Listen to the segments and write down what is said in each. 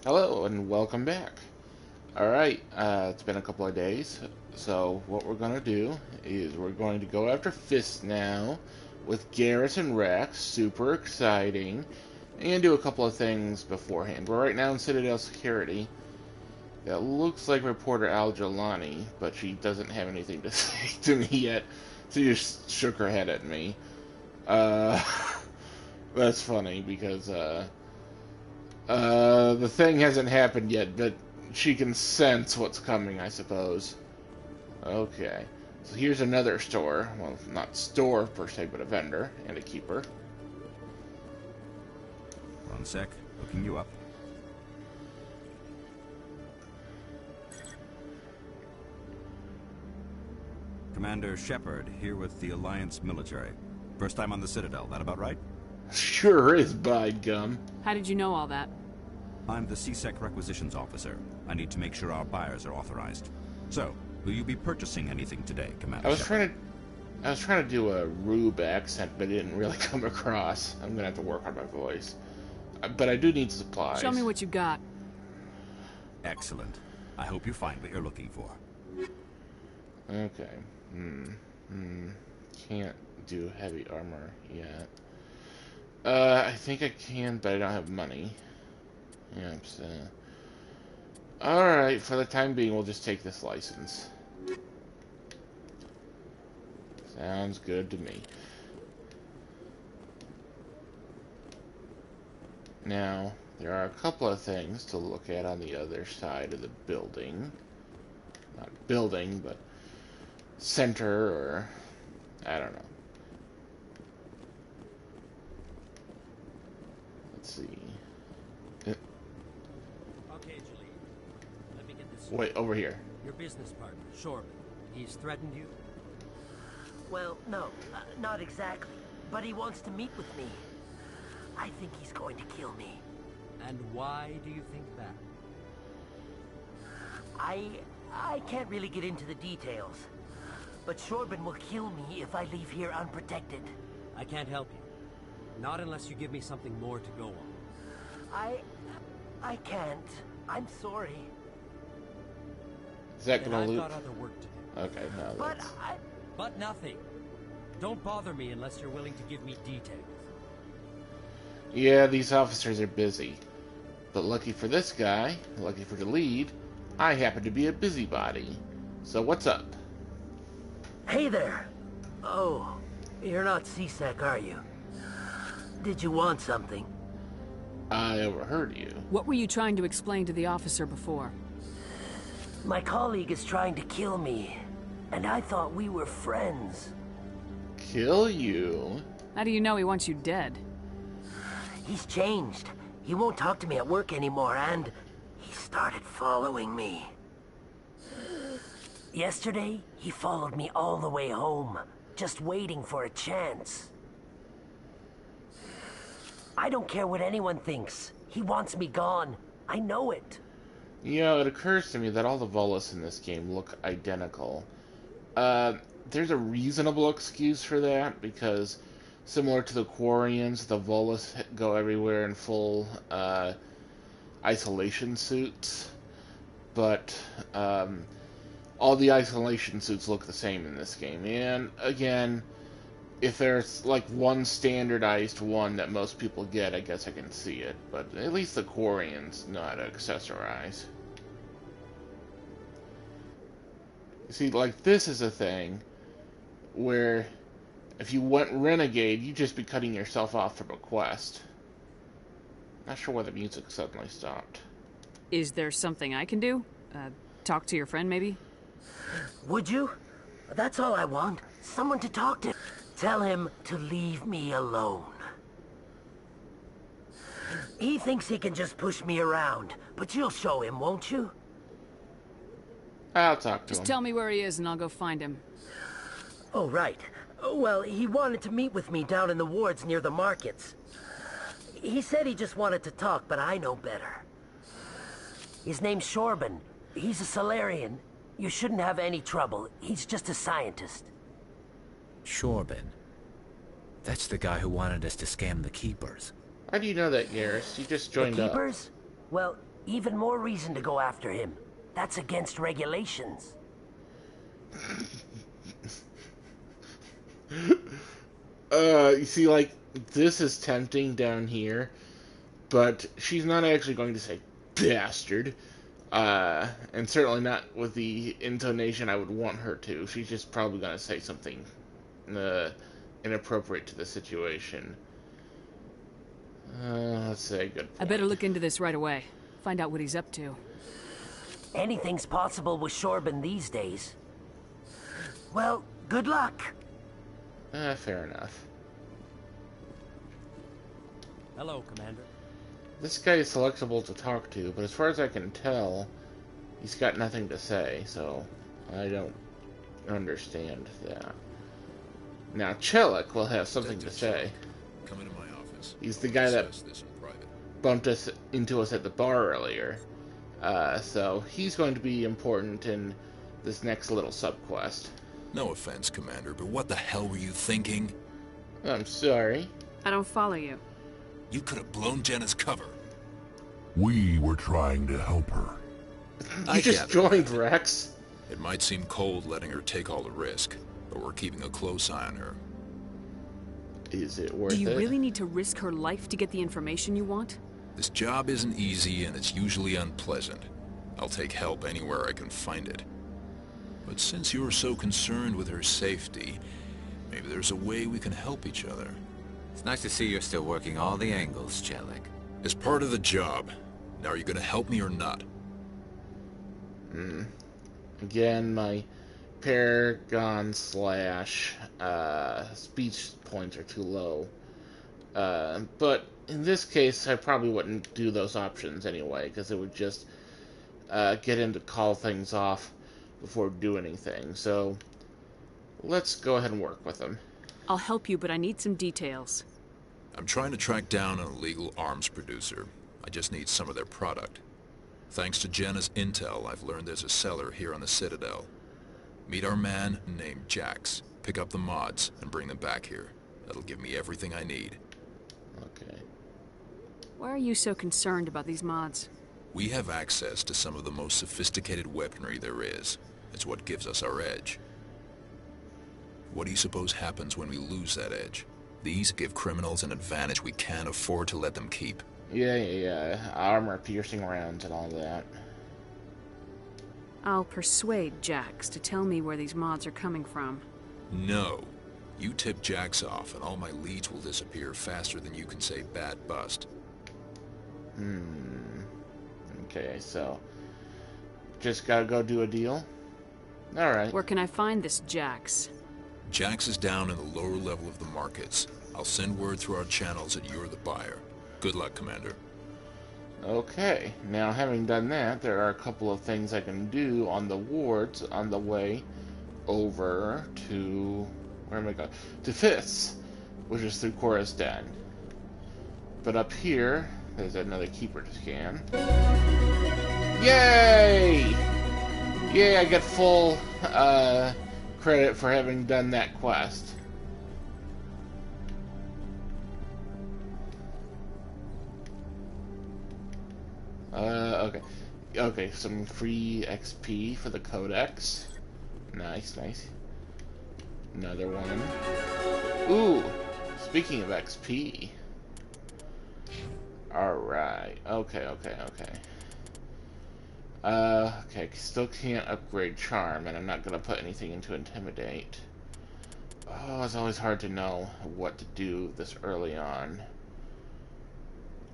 Hello and welcome back. Alright, it's been a couple of days, so what we're going to do is we're going to go after Fist now with Garrus and Rex, super exciting, and do a couple of things beforehand. We're right now in Citadel Security. That looks like reporter Al Jelani, but she doesn't have anything to say to me yet. She just shook her head at me. Uh, that's funny because, the thing hasn't happened yet, but she can sense what's coming, I suppose. Okay. So here's another store. Well, not store per se, but a vendor and a keeper. One sec. Looking you up. Commander Shepard, here with the Alliance military. First time on the Citadel, that about right? Sure is, by gum. How did you know all that? I'm the CSEC requisitions officer. I need to make sure our buyers are authorized. So, will you be purchasing anything today, Commander Shepard? I was trying to do a Rube accent, but it didn't really come across. I'm gonna have to work on my voice. But I do need supplies. Show me what you got. Excellent. I hope you find what you're looking for. Okay. Can't do heavy armor yet. I think I can, but I don't have money. Yep, so... Alright, for the time being, we'll just take this license. Sounds good to me. Now, there are a couple of things to look at on the other side of the building. Not building, but center, or... I don't know. Let's see. Okay, Julie. Let me get this. Wait, over here. Your business partner, Shorman. He's threatened you? Well, no, not exactly. But he wants to meet with me. I think he's going to kill me. And why do you think that? I can't really get into the details. But Shorban will kill me if I leave here unprotected. I can't help you. Not unless you give me something more to go on. I can't. I'm sorry. Is that Then gonna I've loot? got other work to do. Okay, no, But that's... But nothing. Don't bother me unless you're willing to give me details. Yeah, these officers are busy. But lucky for this guy, lucky for the lead, I happen to be a busybody. So what's up? Hey there. Oh, you're not CSEC, are you? Did you want something? I overheard you. What were you trying to explain to the officer before? My colleague is trying to kill me, and I thought we were friends. Kill you? How do you know he wants you dead? He's changed. He won't talk to me at work anymore, and he started following me. Yesterday, he followed me all the way home, just waiting for a chance. I don't care what anyone thinks. He wants me gone. I know it. You know, it occurs to me that all the Volus in this game look identical. There's a reasonable excuse for that, because similar to the Quarians, the Volus go everywhere in full isolation suits. But all the isolation suits look the same in this game. And again, if there's like one standardized one that most people get, I guess I can see it. But at least the Quarians know how to accessorize. You see, like, this is a thing where if you went Renegade, you'd just be cutting yourself off from a quest. Not sure why the music suddenly stopped. Is there something I can do? Talk to your friend, maybe? Would you? That's all I want. Someone to talk to. Tell him to leave me alone. He thinks he can just push me around, but you'll show him, won't you? I'll talk to him. Just tell me where he is and I'll go find him. Oh, right. Well, he wanted to meet with me down in the wards near the markets. He said he just wanted to talk, but I know better. His name's Shorban. He's a Solarian. You shouldn't have any trouble. He's just a scientist. Shorban. That's the guy who wanted us to scam the Keepers. How do you know that, Garrus? You just joined The up. Keepers? Well, Even more reason to go after him. That's against regulations. You see, like, this is tempting down here, but she's not actually going to say bastard. And certainly not with the intonation I would want her to. She's just probably going to say something inappropriate to the situation. Let's say good point. I better look into this right away. Find out what he's up to. Anything's possible with Shorben these days. Well, good luck. Fair enough. Hello, Commander. This guy is selectable to talk to, but as far as I can tell, he's got nothing to say, so I don't understand that. Now, Chelik will have something to say. Come into my office. He's the guy that Discuss this in private. bumped into us at the bar earlier. So he's going to be important in this next little subquest. No offense, Commander, but what the hell were you thinking? I'm sorry. I don't follow you. You could have blown Jenna's cover. We were trying to help her. I You just gather joined, that. Rex. It might seem cold letting her take all the risk, but we're keeping a close eye on her. Is it worth Do you it? really need to risk her life to get the information you want? This job isn't easy and it's usually unpleasant. I'll take help anywhere I can find it. But since you're so concerned with her safety, maybe there's a way we can help each other. It's nice to see you're still working all the angles, Chelik. As part of the job. Now are you gonna help me or not? Again, my Paragon slash speech points are too low. But in this case, I probably wouldn't do those options anyway, because it would just get him to call things off before do anything. So let's go ahead and work with him. I'll help you, but I need some details. I'm trying to track down an illegal arms producer. I just need some of their product. Thanks to Jenna's intel, I've learned there's a seller here on the Citadel. Meet our man named Jax. Pick up the mods and bring them back here. That'll give me everything I need. Okay. Why are you so concerned about these mods? We have access to some of the most sophisticated weaponry there is. It's what gives us our edge. What do you suppose happens when we lose that edge? These give criminals an advantage we can't afford to let them keep. Yeah. Armor-piercing rounds and all that. I'll persuade Jax to tell me where these mods are coming from. No. You tip Jax off and all my leads will disappear faster than you can say bad bust. Okay, so just gotta go do a deal? Alright. Where can I find this Jax? Jax is down in the lower level of the markets. I'll send word through our channels that you're the buyer. Good luck, Commander. Okay, now having done that, there are a couple of things I can do on the wards on the way over to... where am I going? To Fifths, which is through Cora's Den. But up here, there's another keeper to scan. Yay! Yay, I get full credit for having done that quest. Okay, some free XP for the Codex. Nice. Another one. Ooh, speaking of XP. Alright, okay. Okay, still can't upgrade Charm, and I'm not gonna put anything into Intimidate. Oh, it's always hard to know what to do this early on.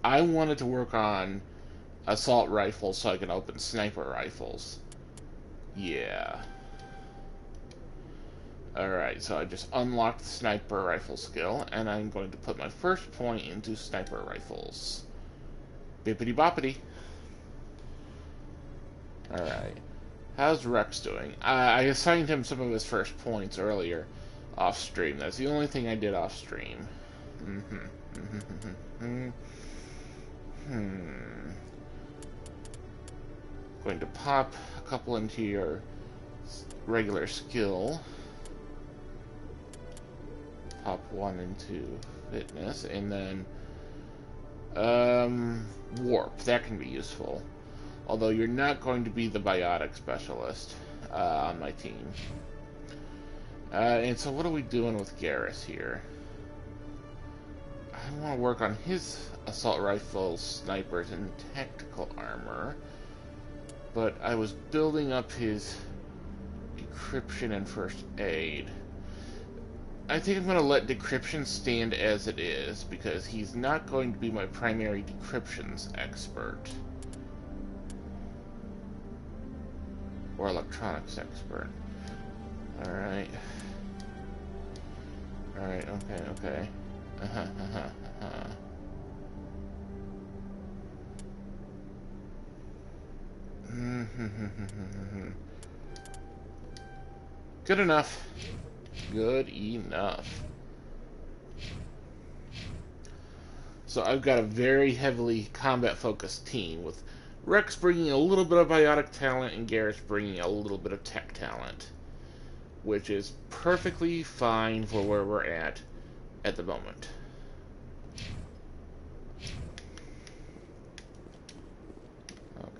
I wanted to work on assault rifles so I can open sniper rifles. Yeah. Alright, so I just unlocked the sniper rifle skill, and I'm going to put my first point into sniper rifles. Bippity boppity. Alright. How's Rex doing? I assigned him some of his first points earlier off stream. That's the only thing I did off stream. Going to pop a couple into your regular skill. Pop one into fitness, and then warp. That can be useful. Although you're not going to be the biotic specialist on my team. And so what are we doing with Garrus here? I want to work on his assault rifles, snipers, and tactical armor. But I was building up his decryption and first aid. I think I'm going to let decryption stand as it is, because he's not going to be my primary decryptions expert. Or electronics expert. Alright. Alright, okay. Good enough. Good enough. So I've got a very heavily combat-focused team, with Rex bringing a little bit of biotic talent and Garrus bringing a little bit of tech talent, which is perfectly fine for where we're at the moment.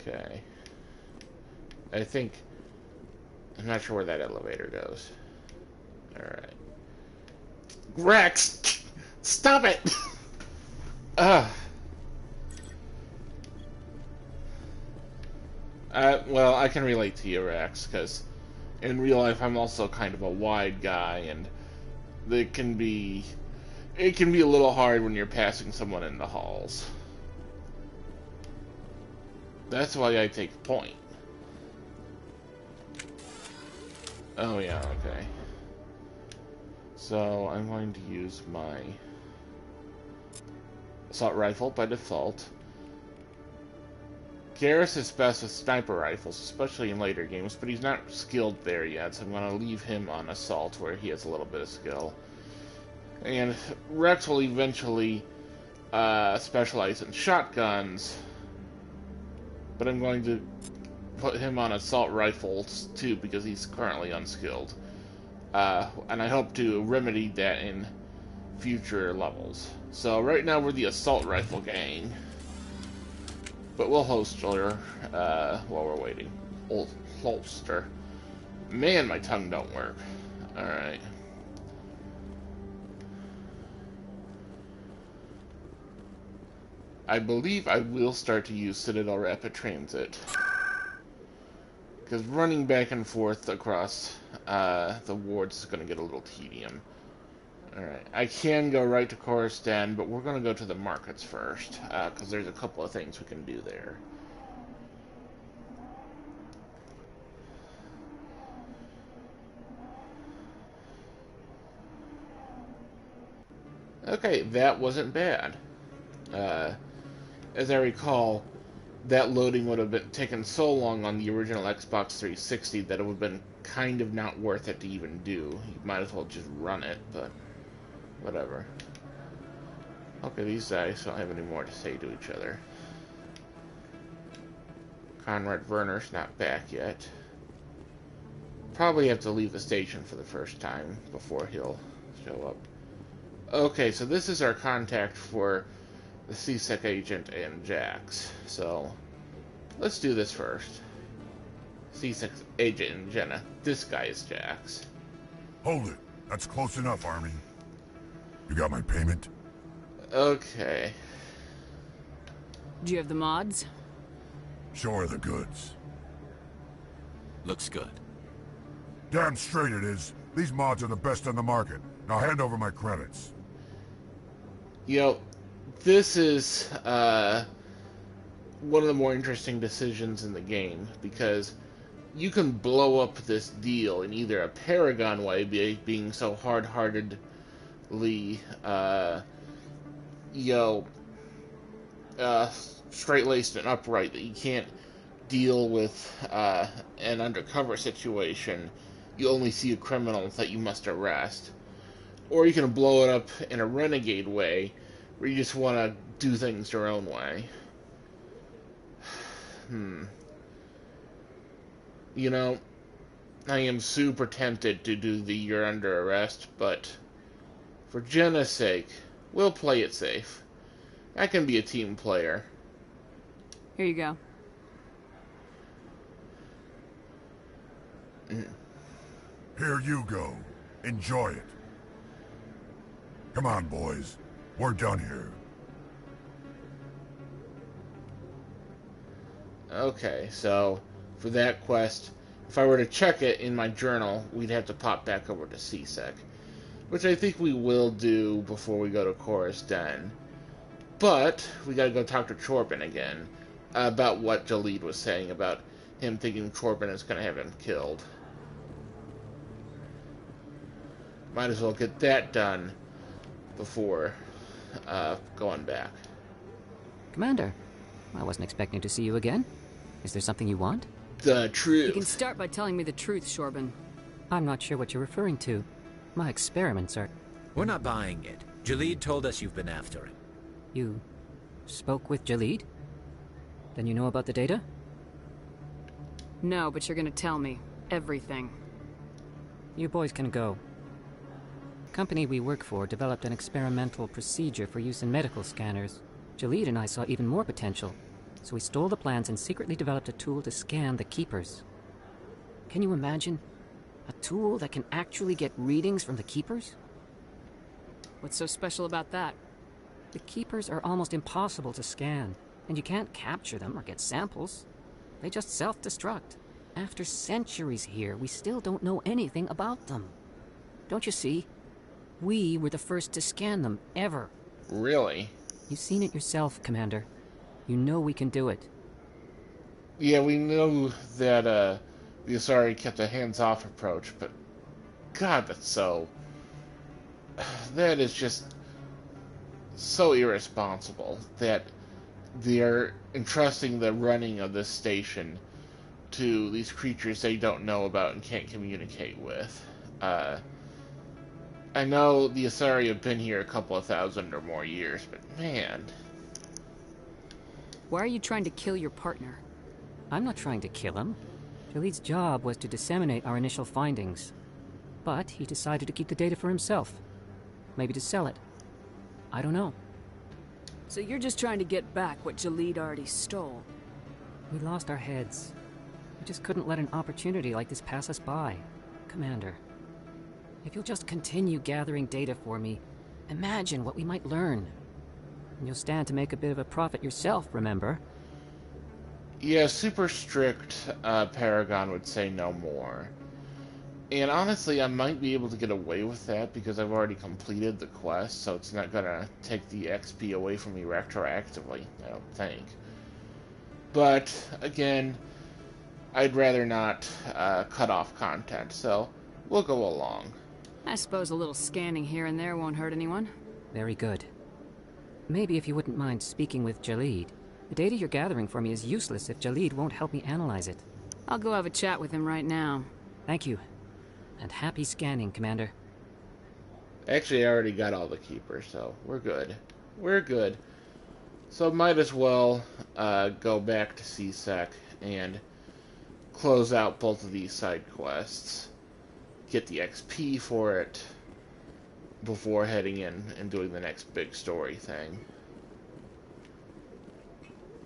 Okay. I'm not sure where that elevator goes. Alright. Rex! Stop it! Well, I can relate to you, Rex, because in real life I'm also kind of a wide guy, and it can be a little hard when you're passing someone in the halls. That's why I take point. Oh yeah, okay. So I'm going to use my assault rifle by default. Garrus is best with sniper rifles, especially in later games, but he's not skilled there yet, so I'm going to leave him on assault where he has a little bit of skill. And Rex will eventually specialize in shotguns, but I'm going to put him on assault rifles too, because he's currently unskilled. And I hope to remedy that in future levels. So right now we're the assault rifle gang, but we'll holster while we're waiting. Holster. Man, my tongue don't work. Alright. I believe I will start to use Citadel Rapid Transit, because running back and forth across the wards is going to get a little tedium. Alright, I can go right to Coruscant, but we're going to go to the markets first, because there's a couple of things we can do there. Okay, that wasn't bad. As I recall, that loading would have been taken so long on the original Xbox 360 that it would have been kind of not worth it to even do. You might as well just run it, but whatever. Okay, these guys don't have any more to say to each other. Conrad Werner's not back yet. Probably have to leave the station for the first time before he'll show up. Okay, so this is our contact for the CSEC agent and Jax. So let's do this first. CSEC agent and Jenna. This guy is Jax. Hold it. That's close enough, Army. You got my payment? Okay. Do you have the mods? Show her the goods. Looks good. Damn straight it is. These mods are the best on the market. Now hand over my credits. You know, this is one of the more interesting decisions in the game, because you can blow up this deal in either a Paragon way, being so hard-heartedly, straight-laced and upright that you can't deal with an undercover situation. You only see a criminal that you must arrest. Or you can blow it up in a renegade way, where you just want to do things your own way. You know, I am super tempted to do the you're under arrest, but for Jenna's sake, we'll play it safe. I can be a team player. Here you go. Here you go. Enjoy it. Come on, boys. We're done here. Okay, so for that quest, if I were to check it in my journal, we'd have to pop back over to CSEC, which I think we will do before we go to Chorus Den. But we gotta go talk to Chorben again about what Jalid was saying about him thinking Chorben is gonna have him killed. Might as well get that done before going back. Commander, I wasn't expecting to see you again. Is there something you want? The truth. You can start by telling me the truth, Shorben. I'm not sure what you're referring to. My experiments are... We're not buying it. Jalid told us you've been after him. You spoke with Jalid? Then you know about the data? No, but you're gonna tell me. Everything. You boys can go. The company we work for developed an experimental procedure for use in medical scanners. Jalid and I saw even more potential, so we stole the plans and secretly developed a tool to scan the Keepers. Can you imagine? A tool that can actually get readings from the Keepers? What's so special about that? The Keepers are almost impossible to scan, and you can't capture them or get samples. They just self-destruct. After centuries here, we still don't know anything about them. Don't you see? We were the first to scan them, ever. Really? You've seen it yourself, Commander. You know we can do it. Yeah, we know that the Asari kept a hands-off approach, but God, that's so... That is just so irresponsible that they're entrusting the running of this station to these creatures they don't know about and can't communicate with. I know the Asari have been here a couple of thousand or more years, but man... Why are you trying to kill your partner? I'm not trying to kill him. Jalid's job was to disseminate our initial findings. But he decided to keep the data for himself. Maybe to sell it. I don't know. So you're just trying to get back what Jalid already stole? We lost our heads. We just couldn't let an opportunity like this pass us by. Commander, if you'll just continue gathering data for me, imagine what we might learn. And you'll stand to make a bit of a profit yourself, remember? Yeah, super strict Paragon would say no more. And honestly, I might be able to get away with that because I've already completed the quest, so it's not gonna take the XP away from me retroactively, I don't think. But, again, I'd rather not cut off content, so we'll go along. I suppose a little scanning here and there won't hurt anyone. Very good. Maybe if you wouldn't mind speaking with Jalid. The data you're gathering for me is useless if Jalid won't help me analyze it. I'll go have a chat with him right now. Thank you. And happy scanning, Commander. Actually, I already got all the keepers, so we're good. We're good. So might as well go back to CSEC and close out both of these side quests. Get the XP for it before heading in and doing the next big story thing.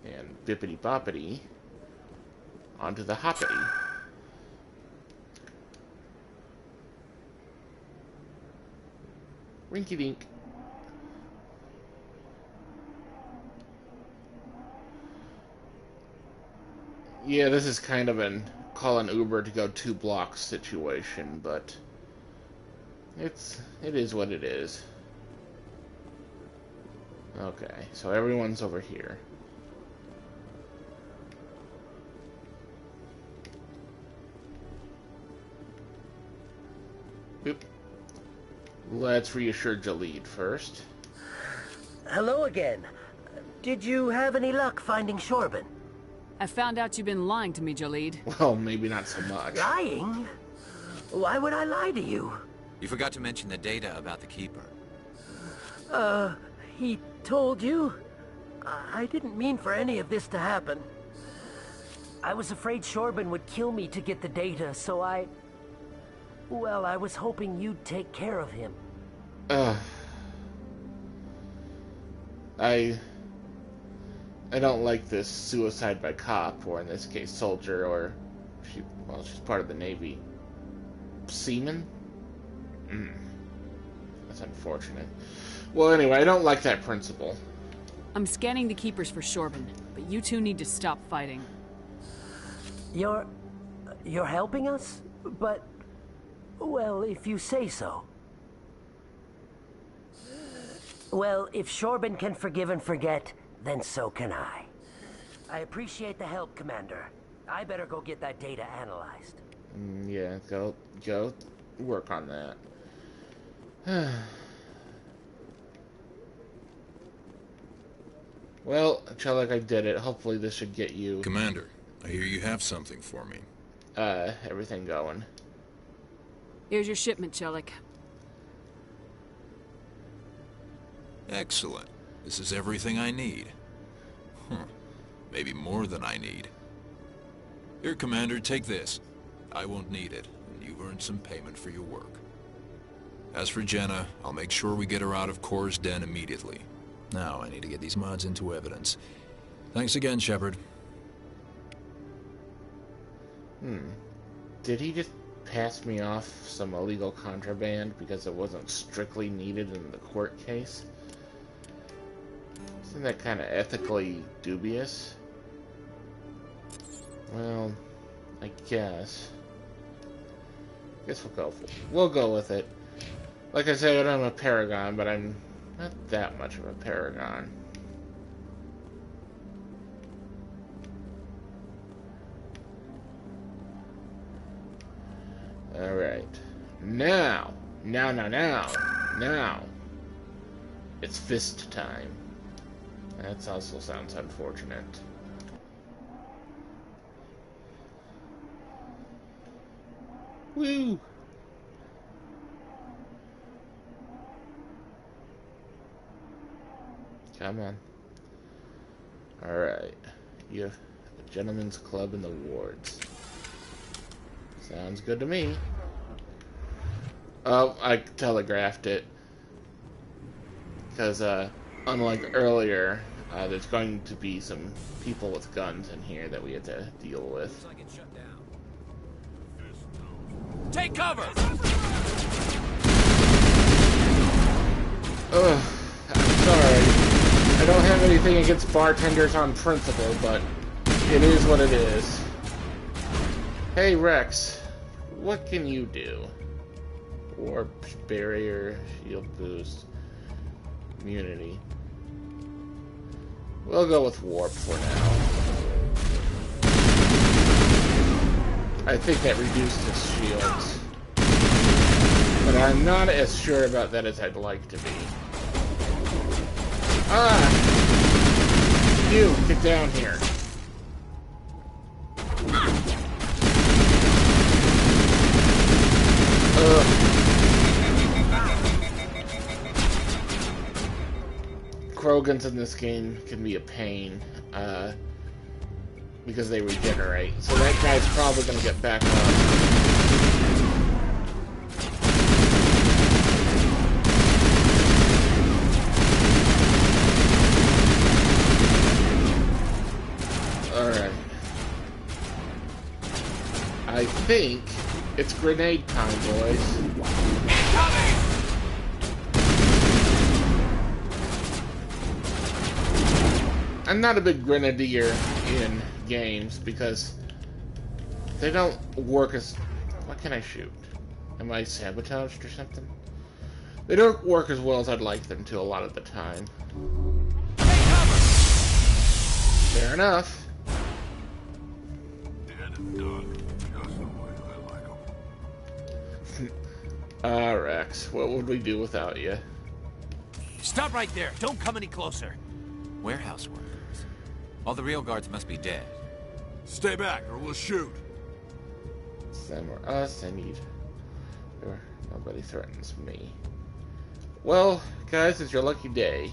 And bippity boppity onto the hoppity. Rinky dink. Yeah, this is kind of an call an Uber to go 2 blocks situation, but it is what it is. Okay, so everyone's over here. Boop. Let's reassure Jalid first. Hello again. Did you have any luck finding Shorben? I found out you've been lying to me, Jalid. Well, maybe not so much. Lying? Why would I lie to you? You forgot to mention the data about the Keeper. He told you? I didn't mean for any of this to happen. I was afraid Shorben would kill me to get the data, so well, I was hoping you'd take care of him. I don't like this suicide by cop, or in this case, soldier, or she's part of the Navy. semen? That's unfortunate. Well, anyway, I don't like that principle. I'm scanning the keepers for Shorban, but you two need to stop fighting. You're helping us? But, well, if you say so. Well, if Shorban can forgive and forget, then so can I. I appreciate the help, Commander. I better go get that data analyzed. Yeah, go work on that. Well, Chellick, I did it. Hopefully this should get you... Commander, I hear you have something for me. Everything going. Here's your shipment, Chellick. Excellent. This is everything I need. Maybe more than I need. Here, Commander, take this. I won't need it, and you've earned some payment for your work. As for Jenna, I'll make sure we get her out of Core's den immediately. Now, I need to get these mods into evidence. Thanks again, Shepard. Did he just pass me off some illegal contraband because it wasn't strictly needed in the court case? Isn't that kind of ethically dubious? Well, I guess we'll go with it. Like I said, I'm a paragon, but I'm not that much of a paragon. Alright. Now! It's fist time. That also sounds unfortunate. Woo! Come on. Alright. You have a gentleman's club in the wards. Sounds good to me. Oh, I telegraphed it. Because, unlike earlier, there's going to be some people with guns in here that we have to deal with. Looks like it's shut down. Take cover! Ugh, I'm sorry. I don't have anything against bartenders on principle, but it is what it is. Hey, Rex. What can you do? Warp, barrier, shield boost, immunity. We'll go with warp for now. I think that reduced his shields. But I'm not as sure about that as I'd like to be. Ah! You, get down here. Ugh. Krogans in this game can be a pain, because they regenerate. So that guy's probably going to get back up. Alright. I think it's grenade time, boys. I'm not a big grenadier in games because they don't work as... What can I shoot? Am I sabotaged or something? They don't work as well as I'd like them to a lot of the time. Fair enough. Dead and done. Just the way I like 'em. Rex, what would we do without you? Stop right there. Don't come any closer. Warehouse workers. All the real guards must be dead. Stay back or we'll shoot. Send more us. I need... Nobody threatens me. Well, guys, it's your lucky day.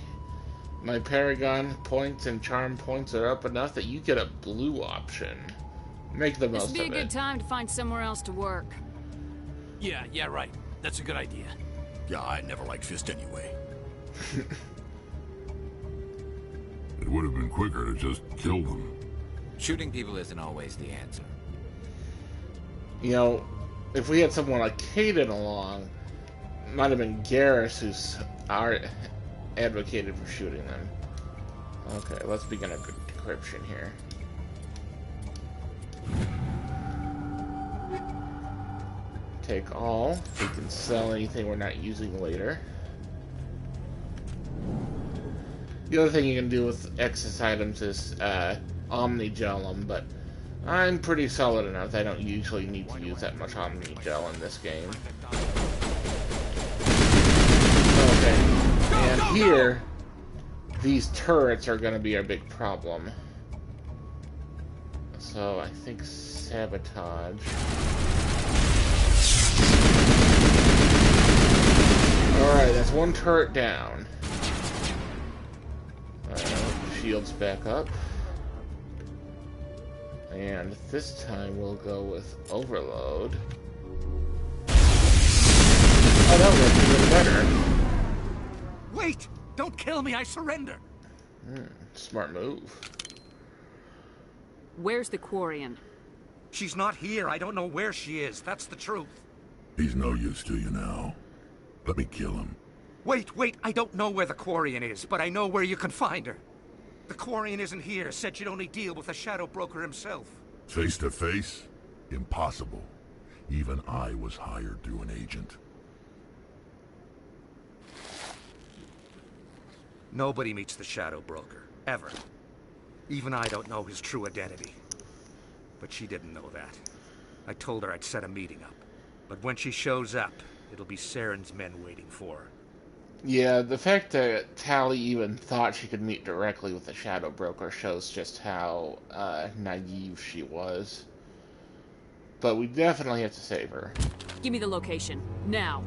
My Paragon points and Charm points are up enough that you get a blue option. Make the most of it. This would be a good time to find somewhere else to work. Yeah, right. That's a good idea. Yeah, I never liked Fist anyway. It would have been quicker to just kill them. Shooting people isn't always the answer. You know, if we had someone like Kaden along, it might have been Garrus who's advocated for shooting them. Okay, let's begin a decryption here. Take all. We can sell anything we're not using later. The other thing you can do with excess items is Omni-gel them, but I'm pretty solid enough that I don't usually need to use that much Omni-gel in this game. Okay, and here, these turrets are going to be our big problem. So I think sabotage. Alright, that's one turret down. Shields back up. And this time we'll go with overload. Oh, that worked even better. Wait! Don't kill me, I surrender! Smart move. Where's the Quarian? She's not here. I don't know where she is. That's the truth. He's no use to you now. Let me kill him. Wait! I don't know where the Quarian is, but I know where you can find her. The Quarian isn't here. Said she'd only deal with the Shadow Broker himself. Face to face? Impossible. Even I was hired through an agent. Nobody meets the Shadow Broker. Ever. Even I don't know his true identity. But she didn't know that. I told her I'd set a meeting up. But when she shows up, it'll be Saren's men waiting for her. Yeah, the fact that Tali even thought she could meet directly with the Shadow Broker shows just how naive she was. But we definitely have to save her. Give me the location, now.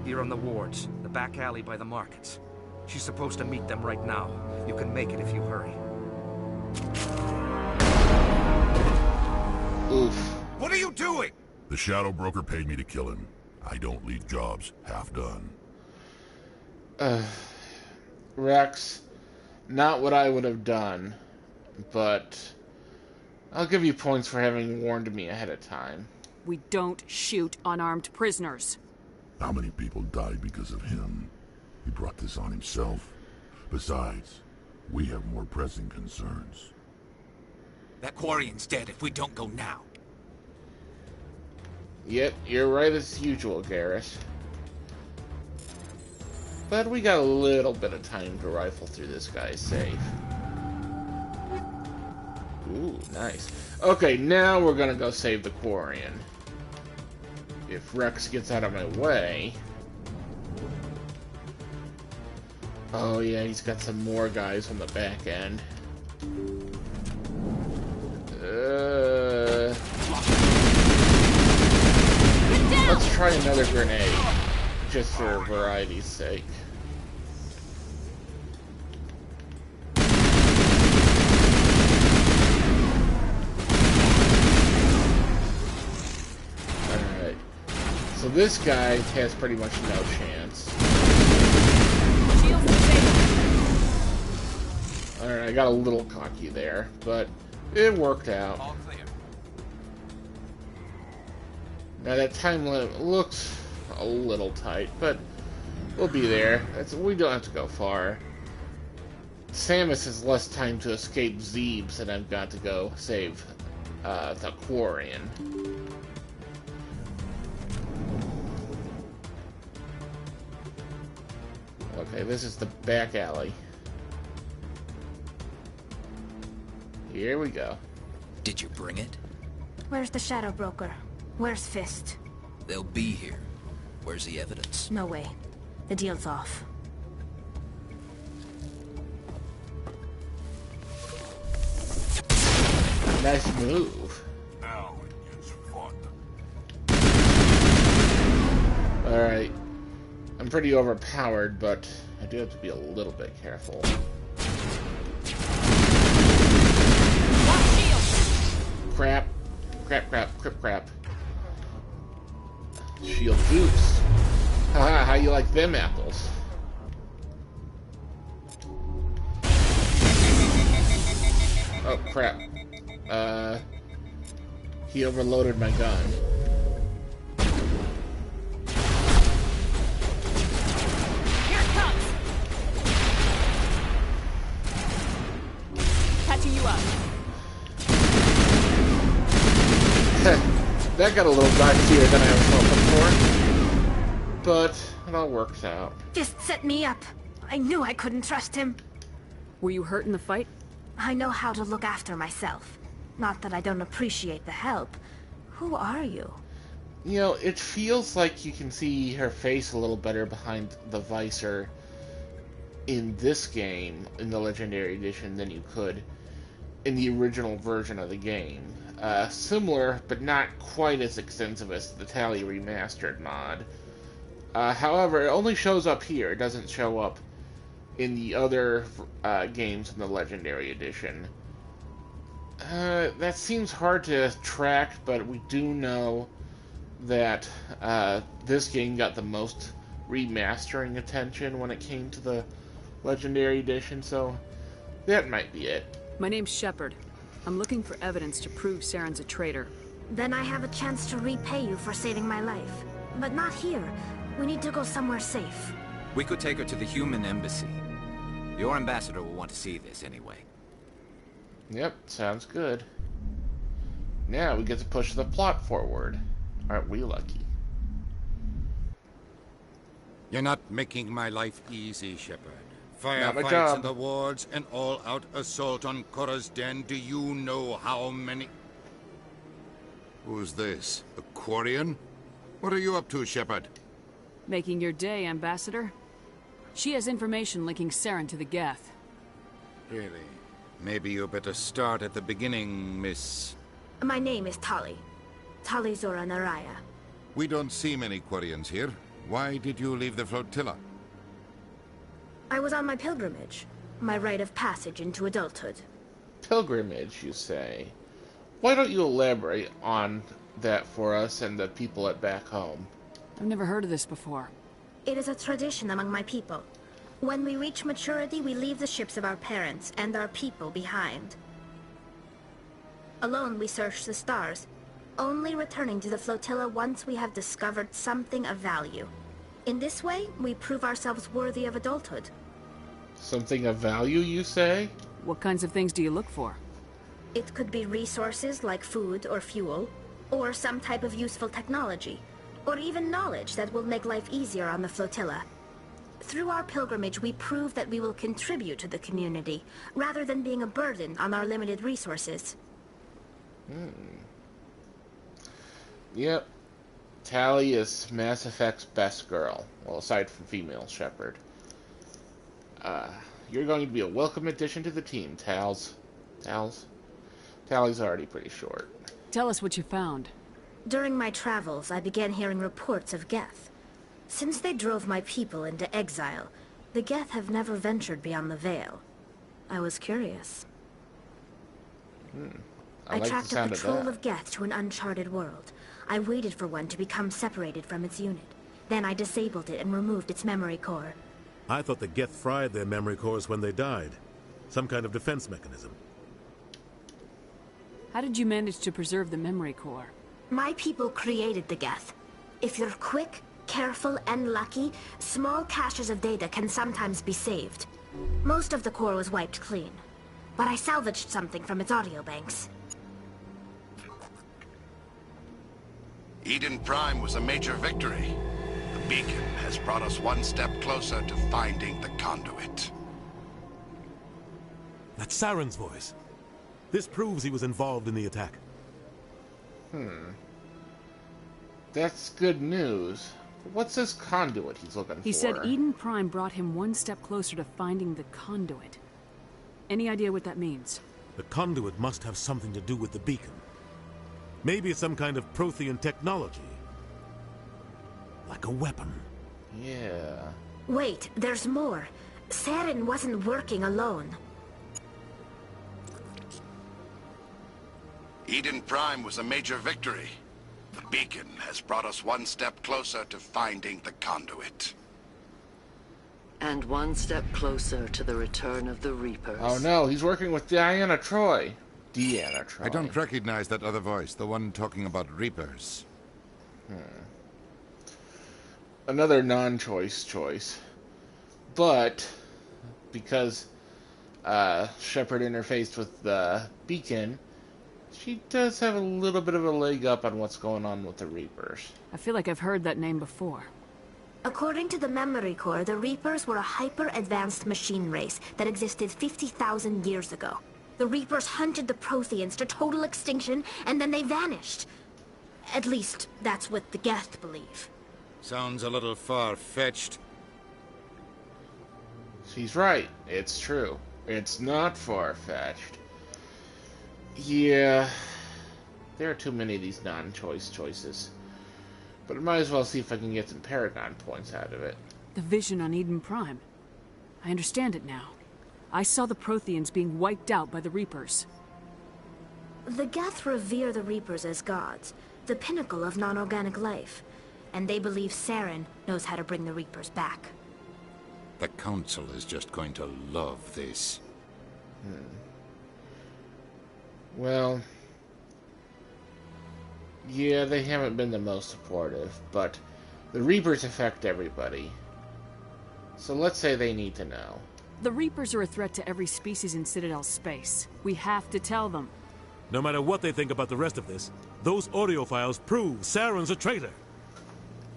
Here on the wards, the back alley by the markets. She's supposed to meet them right now. You can make it if you hurry. Oof. What are you doing? The Shadow Broker paid me to kill him. I don't leave jobs half done. Rex, not what I would have done, but I'll give you points for having warned me ahead of time. We don't shoot unarmed prisoners. How many people died because of him? He brought this on himself. Besides, we have more pressing concerns. That Quarian's dead if we don't go now. Yep, you're right as usual, Garrus. But we got a little bit of time to rifle through this guy's safe. Ooh, nice. Okay, now we're gonna go save the Quarian. If Rex gets out of my way... Oh yeah, he's got some more guys on the back end. Let's try another grenade, just for variety's sake. Alright. So this guy has pretty much no chance. Alright, I got a little cocky there, but it worked out. Now that time limit looks a little tight, but we'll be there. We don't have to go far. Samus has less time to escape Zeebs than I've got to go save the Quarian. Okay, this is the back alley. Here we go. Did you bring it? Where's the Shadow Broker? Where's Fist? They'll be here. Where's the evidence? No way. The deal's off. Nice move. Now it gets fun. Alright. I'm pretty overpowered, but I do have to be a little bit careful. Crap. Crap. Shield boost. Haha, how you like them apples? Oh, crap. He overloaded my gun. That got a little darkier than I was hoping for. But it all works out. Just set me up. I knew I couldn't trust him. Were you hurt in the fight? I know how to look after myself. Not that I don't appreciate the help. Who are you? You know, it feels like you can see her face a little better behind the visor in this game, in the Legendary Edition, than you could in the original version of the game. Similar, but not quite as extensive as the Tally Remastered mod. However, it only shows up here. It doesn't show up in the other games in the Legendary Edition. That seems hard to track, but we do know that this game got the most remastering attention when it came to the Legendary Edition, so that might be it. My name's SHEPARD. I'm looking for evidence to prove Saren's a traitor. Then I have a chance to repay you for saving my life. But not here. We need to go somewhere safe. We could take her to the human embassy. Your ambassador will want to see this anyway. Yep, sounds good. Now we get to push the plot forward. Aren't we lucky? You're not making my life easy, SHEPARD. Not my Firefights job. in the wards, an all-out assault on Korra's den. Do you know how many... Who's this? A Quarian? What are you up to, SHEPARD? Making your day, Ambassador. She has information linking Saren to the Geth. Really? Maybe you better start at the beginning, Miss... My name is Tali. Tali Zora Naraya. We don't see many Quarians here. Why did you leave the flotilla? I was on my pilgrimage. My rite of passage into adulthood. Pilgrimage, you say? Why don't you elaborate on that for us and the people at back home? I've never heard of this before. It is a tradition among my people. When we reach maturity, we leave the ships of our parents and our people behind. Alone, we search the stars, only returning to the flotilla once we have discovered something of value. In this way, we prove ourselves worthy of adulthood. Something of value, you say? What kinds of things do you look for? It could be resources like food or fuel, or some type of useful technology, or even knowledge that will make life easier on the flotilla. Through our pilgrimage, we prove that we will contribute to the community, rather than being a burden on our limited resources. Yep. Tali is Mass Effect's best girl. Well, aside from female Shepard. You're going to be a welcome addition to the team, Tali's already pretty short. Tell us what you found. During my travels, I began hearing reports of Geth. Since they drove my people into exile, the Geth have never ventured beyond the Veil. I was curious. I like tracked the a sound of patrol that. of Geth to an uncharted world. I waited for one to become separated from its unit. Then I disabled it and removed its memory core. I thought the Geth fried their memory cores when they died. Some kind of defense mechanism. How did you manage to preserve the memory core? My people created the Geth. If you're quick, careful, and lucky, small caches of data can sometimes be saved. Most of the core was wiped clean, but I salvaged something from its audio banks. Eden Prime was a major victory. The beacon has brought us one step closer to finding the conduit. That's Saren's voice. This proves he was involved in the attack. That's good news. What's this conduit he's looking for? He said Eden Prime brought him one step closer to finding the conduit. Any idea what that means? The conduit must have something to do with the beacon. Maybe it's some kind of Prothean technology. Like a weapon. Yeah. Wait, there's more. Saren wasn't working alone. Eden Prime was a major victory. The beacon has brought us one step closer to finding the conduit. And one step closer to the return of the Reapers. Oh no, he's working with Deanna Troy. I don't recognize that other voice, the one talking about Reapers. Another non-choice choice. But, because Shepard interfaced with the beacon, She does have a little bit of a leg up on what's going on with the Reapers. I feel like I've heard that name before. According to the Memory Core, the Reapers were a hyper-advanced machine race that existed 50,000 years ago. The Reapers hunted the Protheans to total extinction, and then they vanished. At least, that's what the Geth believe. Sounds a little far-fetched. She's right. It's true. It's not far-fetched. Yeah, there are too many of these non-choice choices. But I might as well see if I can get some Paragon points out of it. The vision on Eden Prime. I understand it now. I saw the Protheans being wiped out by the Reapers. The Geth revere the Reapers as gods, the pinnacle of non-organic life. And they believe Saren knows how to bring the Reapers back. The Council is just going to love this. Well, yeah, they haven't been the most supportive, but the Reapers affect everybody. So let's say they need to know. The Reapers are a threat to every species in Citadel space. We have to tell them. No matter what they think about the rest of this, those audio files prove Saren's a traitor.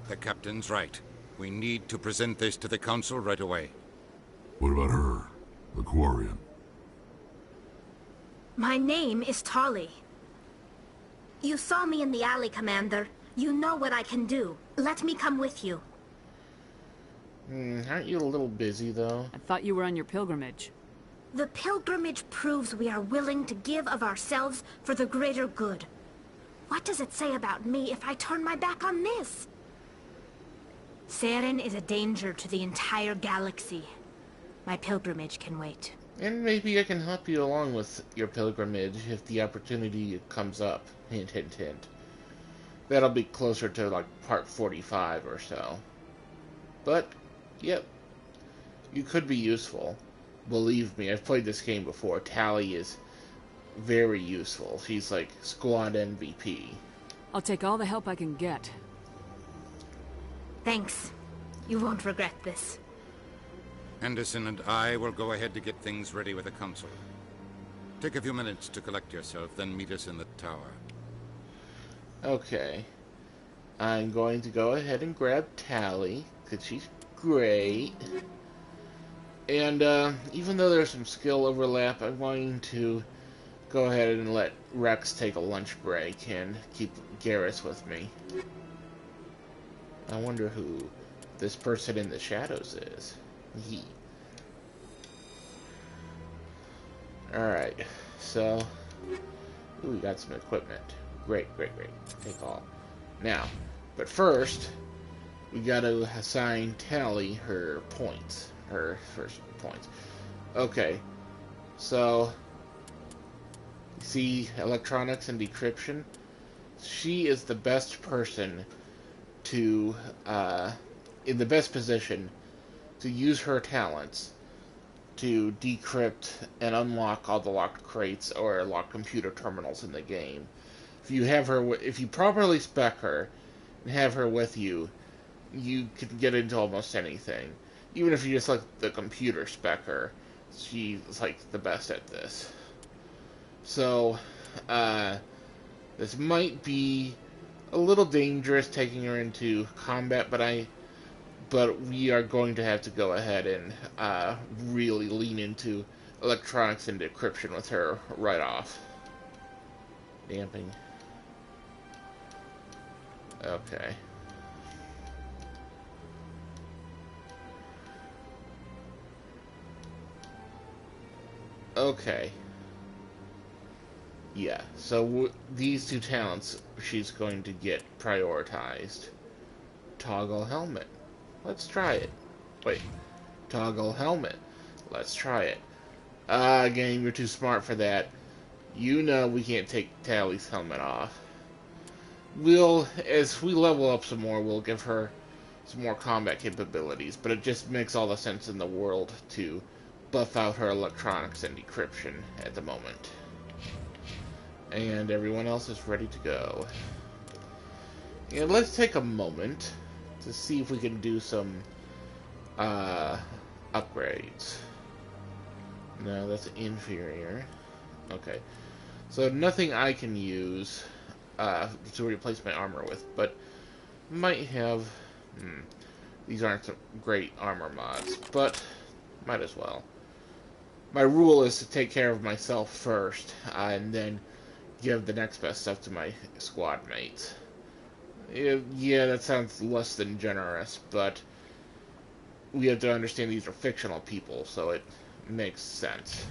The Captain's right. We need to present this to the Council right away. What about her, the Quarian? My name is Tali. You saw me in the alley, Commander. You know what I can do. Let me come with you. Aren't you a little busy, though? I thought you were on your pilgrimage. The pilgrimage proves we are willing to give of ourselves for the greater good. What does it say about me if I turn my back on this? Saren is a danger to the entire galaxy. My pilgrimage can wait. And maybe I can help you along with your pilgrimage if the opportunity comes up. Hint, hint, hint. That'll be closer to, like, part 45 or so. But, yep. You could be useful. Believe me, I've played this game before. Tali is very useful. She's like squad MVP. I'll take all the help I can get. Thanks. You won't regret this. Anderson and I will go ahead to get things ready with the Council. Take a few minutes to collect yourself, then meet us in the tower. Okay. I'm going to go ahead and grab Tali, because she's great. And even though there's some skill overlap, I'm going to go ahead and let Rex take a lunch break and keep Garrus with me. I wonder who this person in the shadows is. Alright, so ooh, we got some equipment. Great, great, great. Take all. Now, but first, we gotta assign Tali her points. Her first points. Okay, so you see electronics and decryption. She is the best person to, in the best position to use her talents to decrypt and unlock all the locked crates or locked computer terminals in the game. If you have her, if you properly spec her and have her with you, you can get into almost anything. Even if you just like the computer spec her, she's like the best at this. So, this might be a little dangerous taking her into combat, but we are going to have to go ahead and really lean into electronics and decryption with her right off. Damping. Okay. Okay. Yeah, so these two talents she's going to get prioritized. Toggle helmet. Let's try it. Wait. Toggle helmet. Let's try it. Game, you're too smart for that. You know we can't take Tali's helmet off. As we level up some more, we'll give her some more combat capabilities, but it just makes all the sense in the world to buff out her electronics and decryption at the moment. And everyone else is ready to go. And let's take a moment to see if we can do some upgrades. No, that's inferior. Okay. So nothing I can use to replace my armor with, but might have... these aren't some great armor mods, but might as well. My rule is to take care of myself first, and then give the next best stuff to my squad mates. Yeah, that sounds less than generous, but we have to understand these are fictional people, so it makes sense.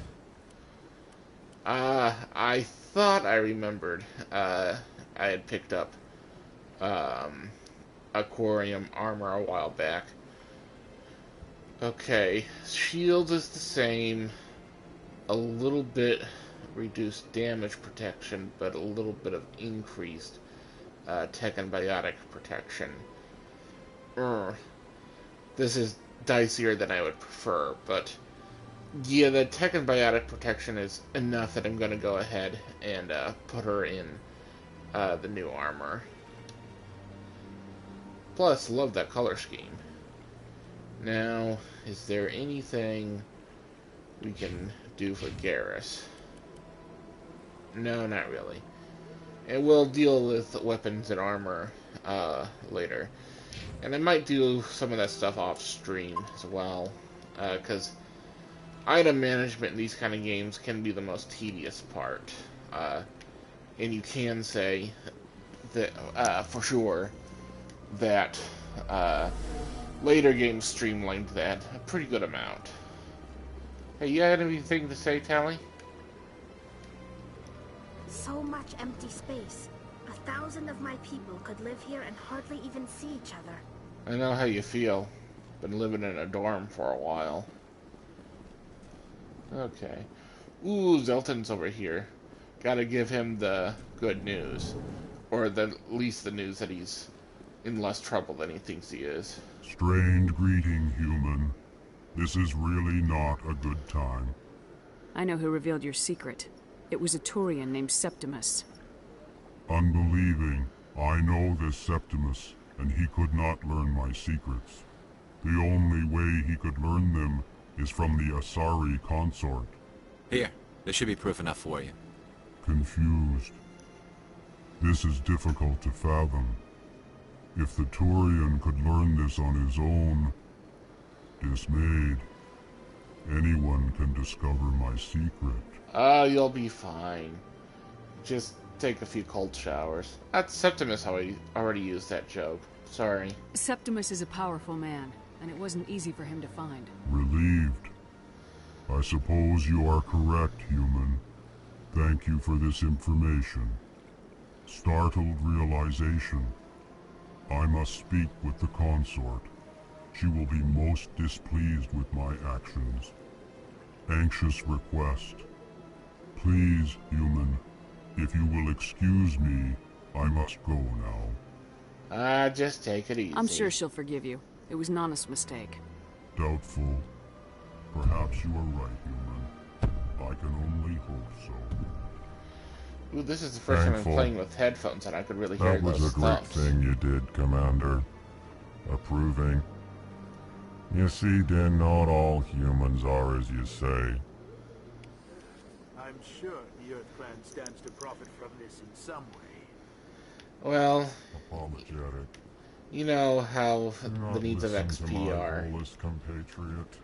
I thought I remembered I had picked up aquarium armor a while back. Okay, shield is the same. A little bit reduced damage protection, but a little bit of increased tech and biotic protection. This is dicier than I would prefer, but yeah, the tech and biotic protection is enough that I'm going to go ahead and put her in the new armor. Plus, love that color scheme. Now, is there anything we can do for Garrus? No, not really. And we'll deal with weapons and armor later. And I might do some of that stuff off stream as well, because item management in these kind of games can be the most tedious part. And you can say that for sure that later games streamlined that a pretty good amount. Hey, you had anything to say, Tally? So much empty space. 1,000 of my people could live here and hardly even see each other. I know how you feel. Been living in a dorm for a while. Okay. Ooh, Zelton's over here. Gotta give him the good news. Or at least the news that he's in less trouble than he thinks he is. Strained greeting, human. This is really not a good time. I know who revealed your secret. It was a Turian named Septimus. Unbelieving. I know this Septimus, and he could not learn my secrets. The only way he could learn them is from the Asari consort. Here, there should be proof enough for you. Confused. This is difficult to fathom. If the Turian could learn this on his own, dismayed, anyone can discover my secret. You'll be fine. Just take a few cold showers. That's Septimus how I already used that joke. Sorry. Septimus is a powerful man, and it wasn't easy for him to find. Relieved. I suppose you are correct, human. Thank you for this information. Startled realization. I must speak with the consort. She will be most displeased with my actions. Anxious request. Please, human, if you will excuse me, I must go now. Just take it easy. I'm sure she'll forgive you. It was an honest mistake. Doubtful. Perhaps you are right, human. I can only hope so. Ooh, this is the first time I'm playing with headphones and I could really hear those thumps. That was a great thing you did, Commander. Approving. You see, Din, not all humans are as you say. I'm sure the Earth Clan stands to profit from this in some way. Well, apologetic. You know how the needs of XP to my are. oldest compatriot.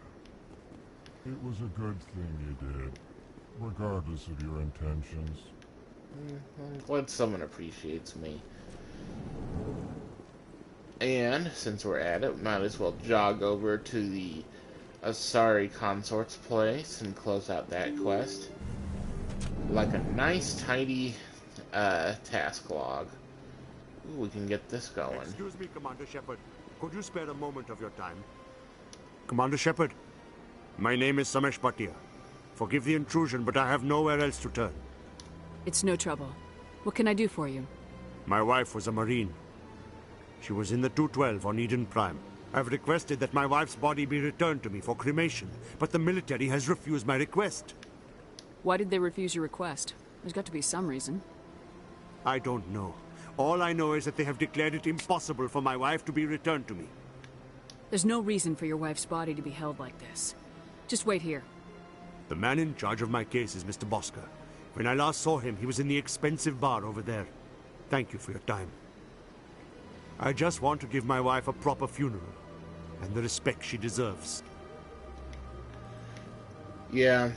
It was a good thing you did, regardless of your intentions. I'm glad someone appreciates me. And, since we're at it, might as well jog over to the Asari Consort's place and close out that quest. Like a nice, tidy task log. Ooh, we can get this going. Excuse me, Commander Shepard. Could you spare a moment of your time? Commander Shepard, my name is Samesh Bhatia. Forgive the intrusion, but I have nowhere else to turn. It's no trouble. What can I do for you? My wife was a Marine. She was in the 212 on Eden Prime. I've requested that my wife's body be returned to me for cremation, but the military has refused my request. Why did they refuse your request? There's got to be some reason. I don't know. All I know is that they have declared it impossible for my wife to be returned to me. There's no reason for your wife's body to be held like this. Just wait here. The man in charge of my case is Mr. Bosker. When I last saw him, he was in the expensive bar over there. Thank you for your time. I just want to give my wife a proper funeral, and the respect she deserves. Yeah,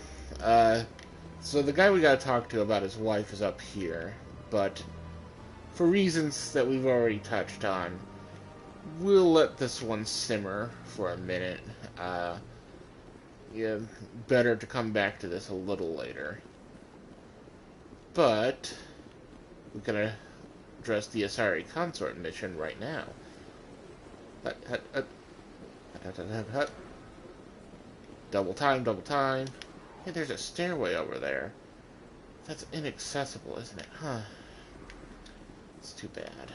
so the guy we gotta talk to about his wife is up here, but for reasons that we've already touched on, we'll let this one simmer for a minute. Yeah, better to come back to this a little later. But we're gonna address the Asari consort mission right now. Hut, hut, hut. Hut, hut, hut, hut. Double time, double time. Hey, there's a stairway over there. That's inaccessible, isn't it? Huh. It's too bad.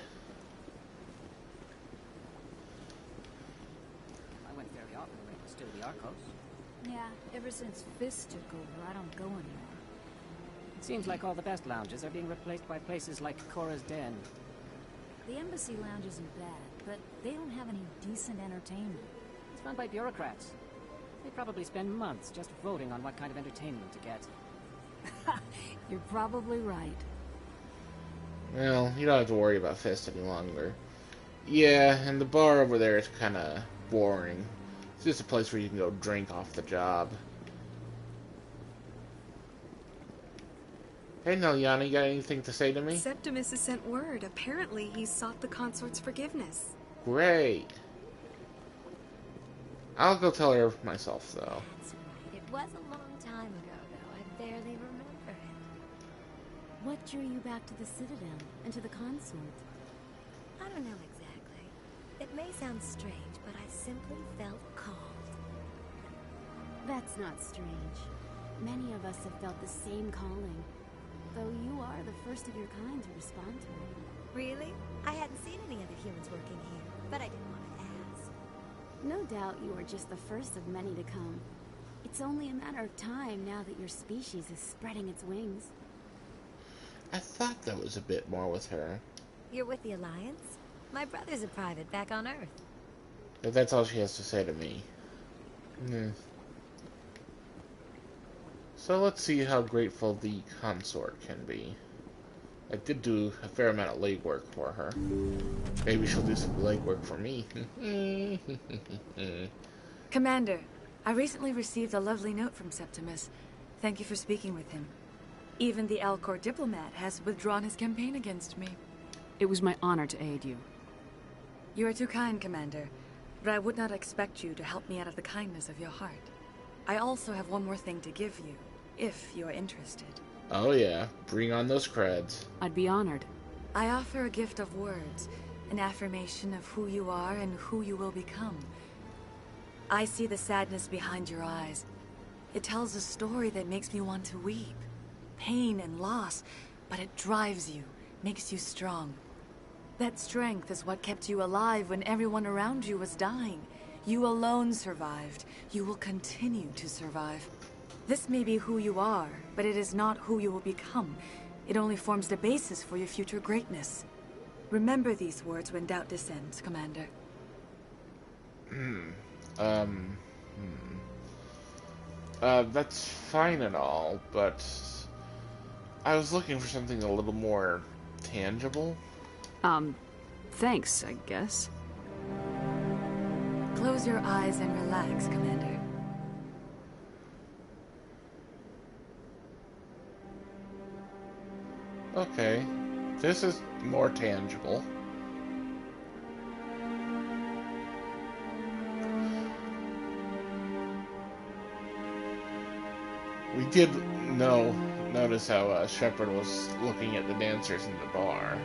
I went very often when it was still the Arcos. Yeah, ever since Fist took over, I don't go anymore. It seems like all the best lounges are being replaced by places like Cora's Den. The Embassy Lounge isn't bad, but they don't have any decent entertainment. It's run by bureaucrats. They probably spend months just voting on what kind of entertainment to get. You're probably right. Well, you don't have to worry about Fist any longer. Yeah, and the bar over there is kinda boring. It's just a place where you can go drink off the job. Hey, Nelyana, you got anything to say to me? Septimus has sent word. Apparently, he's sought the consort's forgiveness. Great. I'll go tell her myself, though. That's right. It was a long time ago, though. I barely remember it. What drew you back to the Citadel and to the consort? I don't know exactly. It may sound strange, but I simply felt called. That's not strange. Many of us have felt the same calling. Though you are the first of your kind to respond to it. Really? I hadn't seen any other humans working here, but I didn't want to ask. No doubt you are just the first of many to come. It's only a matter of time now that your species is spreading its wings. I thought there was a bit more with her. You're with the Alliance? My brother's a private back on Earth. But that's all she has to say to me. So let's see how grateful the consort can be. I did do a fair amount of legwork for her. Maybe she'll do some legwork for me. Commander, I recently received a lovely note from Septimus. Thank you for speaking with him. Even the Alcor diplomat has withdrawn his campaign against me. It was my honor to aid you. You are too kind, Commander, but I would not expect you to help me out of the kindness of your heart. I also have one more thing to give you, if you are interested. Oh yeah, bring on those creds. I'd be honored. I offer a gift of words, an affirmation of who you are and who you will become. I see the sadness behind your eyes. It tells a story that makes me want to weep. Pain and loss, but it drives you, makes you strong. That strength is what kept you alive when everyone around you was dying. You alone survived. You will continue to survive. This may be who you are, but it is not who you will become. It only forms the basis for your future greatness. Remember these words when doubt descends, Commander. That's fine and all, but I was looking for something a little more tangible. Thanks, I guess. Close your eyes and relax, Commander. Okay, this is more tangible. We did notice how Shepard was looking at the dancers in the bar.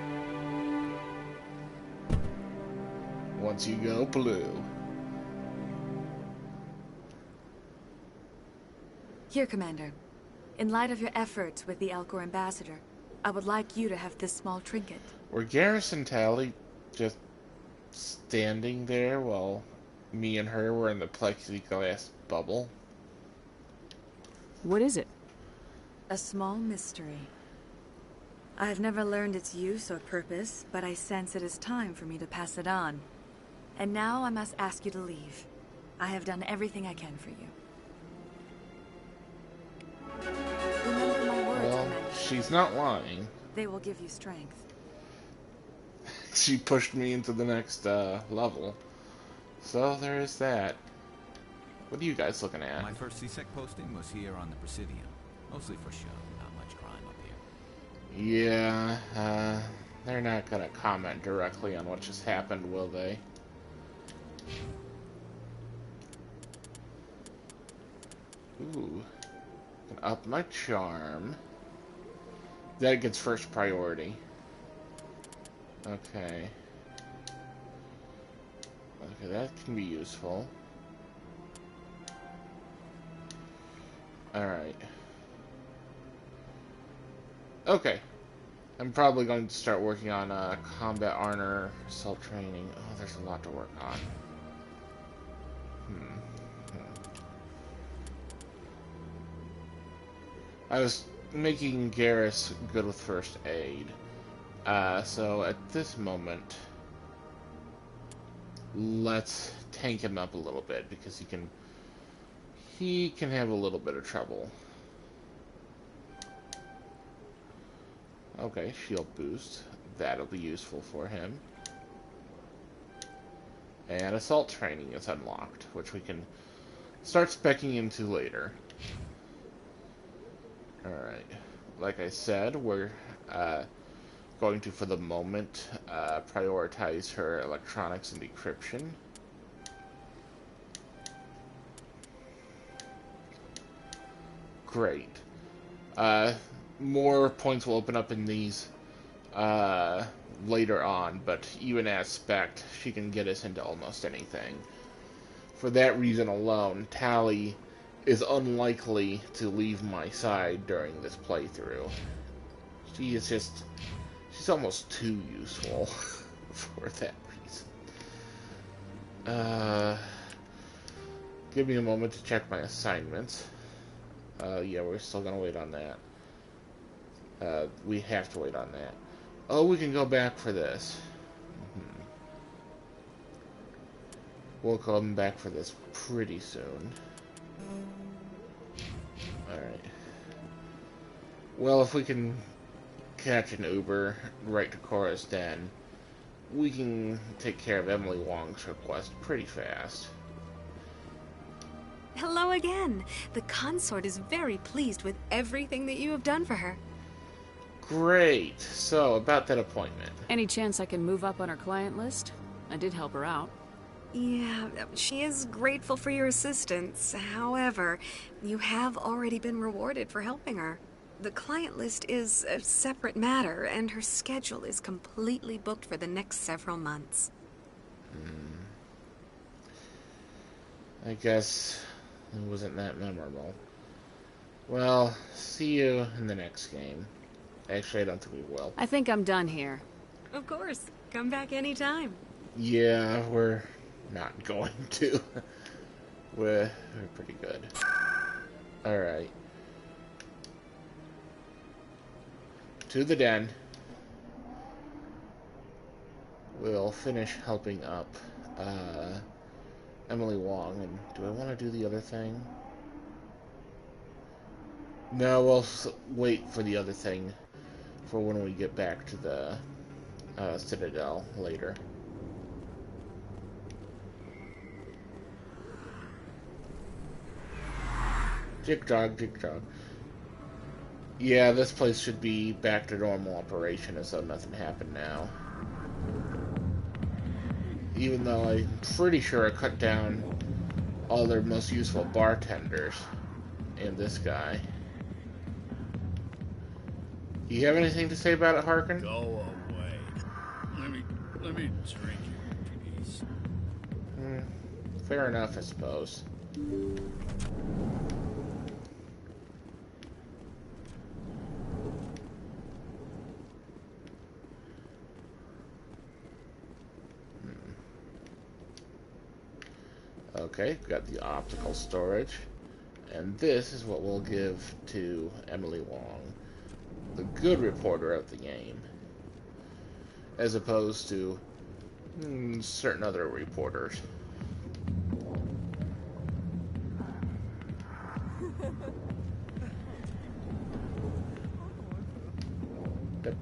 Once you go blue. Here, Commander. In light of your efforts with the Alcor ambassador, I would like you to have this small trinket. Were Garrus and Tally just standing there while me and her were in the plexiglass bubble? What is it? A small mystery. I have never learned its use or purpose, but I sense it is time for me to pass it on. And now I must ask you to leave. I have done everything I can for you. Remember my words, Commander she's not lying. They will give you strength. She pushed me into the next level. So there is that. What are you guys looking at? My first CSEC posting was here on the Presidium. Mostly for show, not much crime up here. Yeah, they're not gonna comment directly on what just happened, will they? Ooh. Can up my charm. That gets first priority. Okay. Okay, that can be useful. Alright. Okay. I'm probably going to start working on combat armor, assault training. Oh, there's a lot to work on. I was making Garrus good with first aid. So at this moment, let's tank him up a little bit because he can have a little bit of trouble. Okay, shield boost. That'll be useful for him. And assault training is unlocked, which we can start speccing into later. Alright. Like I said, we're going to, for the moment, prioritize her electronics and decryption. Great. More points will open up in these later on, but even as spec, she can get us into almost anything. For that reason alone, Tally is unlikely to leave my side during this playthrough. She's almost too useful for that reason. Give me a moment to check my assignments. Yeah, we're still gonna wait on that. We have to wait on that. Oh, we can go back for this. We'll come back for this pretty soon. Alright. Well, if we can catch an Uber right to Cora's Den, we can take care of Emily Wong's request pretty fast. Hello again. The consort is very pleased with everything that you have done for her. Great. So, about that appointment. Any chance I can move up on her client list? I did help her out. Yeah, she is grateful for your assistance. However, you have already been rewarded for helping her. The client list is a separate matter, and her schedule is completely booked for the next several months. I guess it wasn't that memorable. Well, see you in the next game. Actually, I don't think we will. I think I'm done here. Of course. Come back anytime. Yeah, we're not going to. We're pretty good. Alright. To the den. We'll finish helping up Emily Wong. And do I want to do the other thing? No, we'll wait for the other thing for when we get back to the Citadel later. Jig-jog, jig-jog. Yeah, this place should be back to normal operation as though nothing happened now. Even though I'm pretty sure I cut down all their most useful bartenders and this guy. Do you have anything to say about it, Harkin? Go away. Let me drink your piece. Fair enough, I suppose. Okay, got the optical storage. And this is what we'll give to Emily Wong, the good reporter of the game, as opposed to certain other reporters.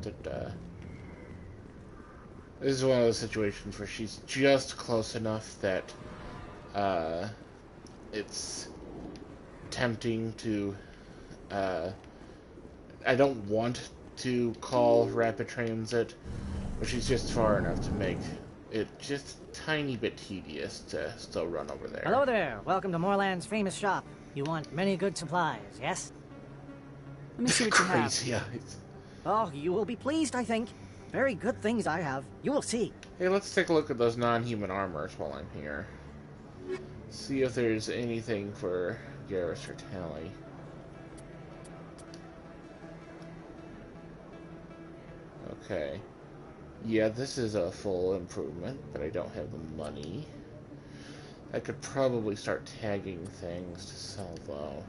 that, this is one of those situations where she's just close enough that, it's tempting to, I don't want to call rapid transit, but she's just far enough to make it just a tiny bit tedious to still run over there. Hello there. Welcome to Moorland's famous shop. You want many good supplies, yes? Let me see what you have. Crazy eyes. Oh, you will be pleased, I think. Very good things I have. You will see. Hey, let's take a look at those non-human armors while I'm here. See if there's anything for Garrus or Tally. Okay. Yeah, this is a full improvement, but I don't have the money. I could probably start tagging things to sell, though.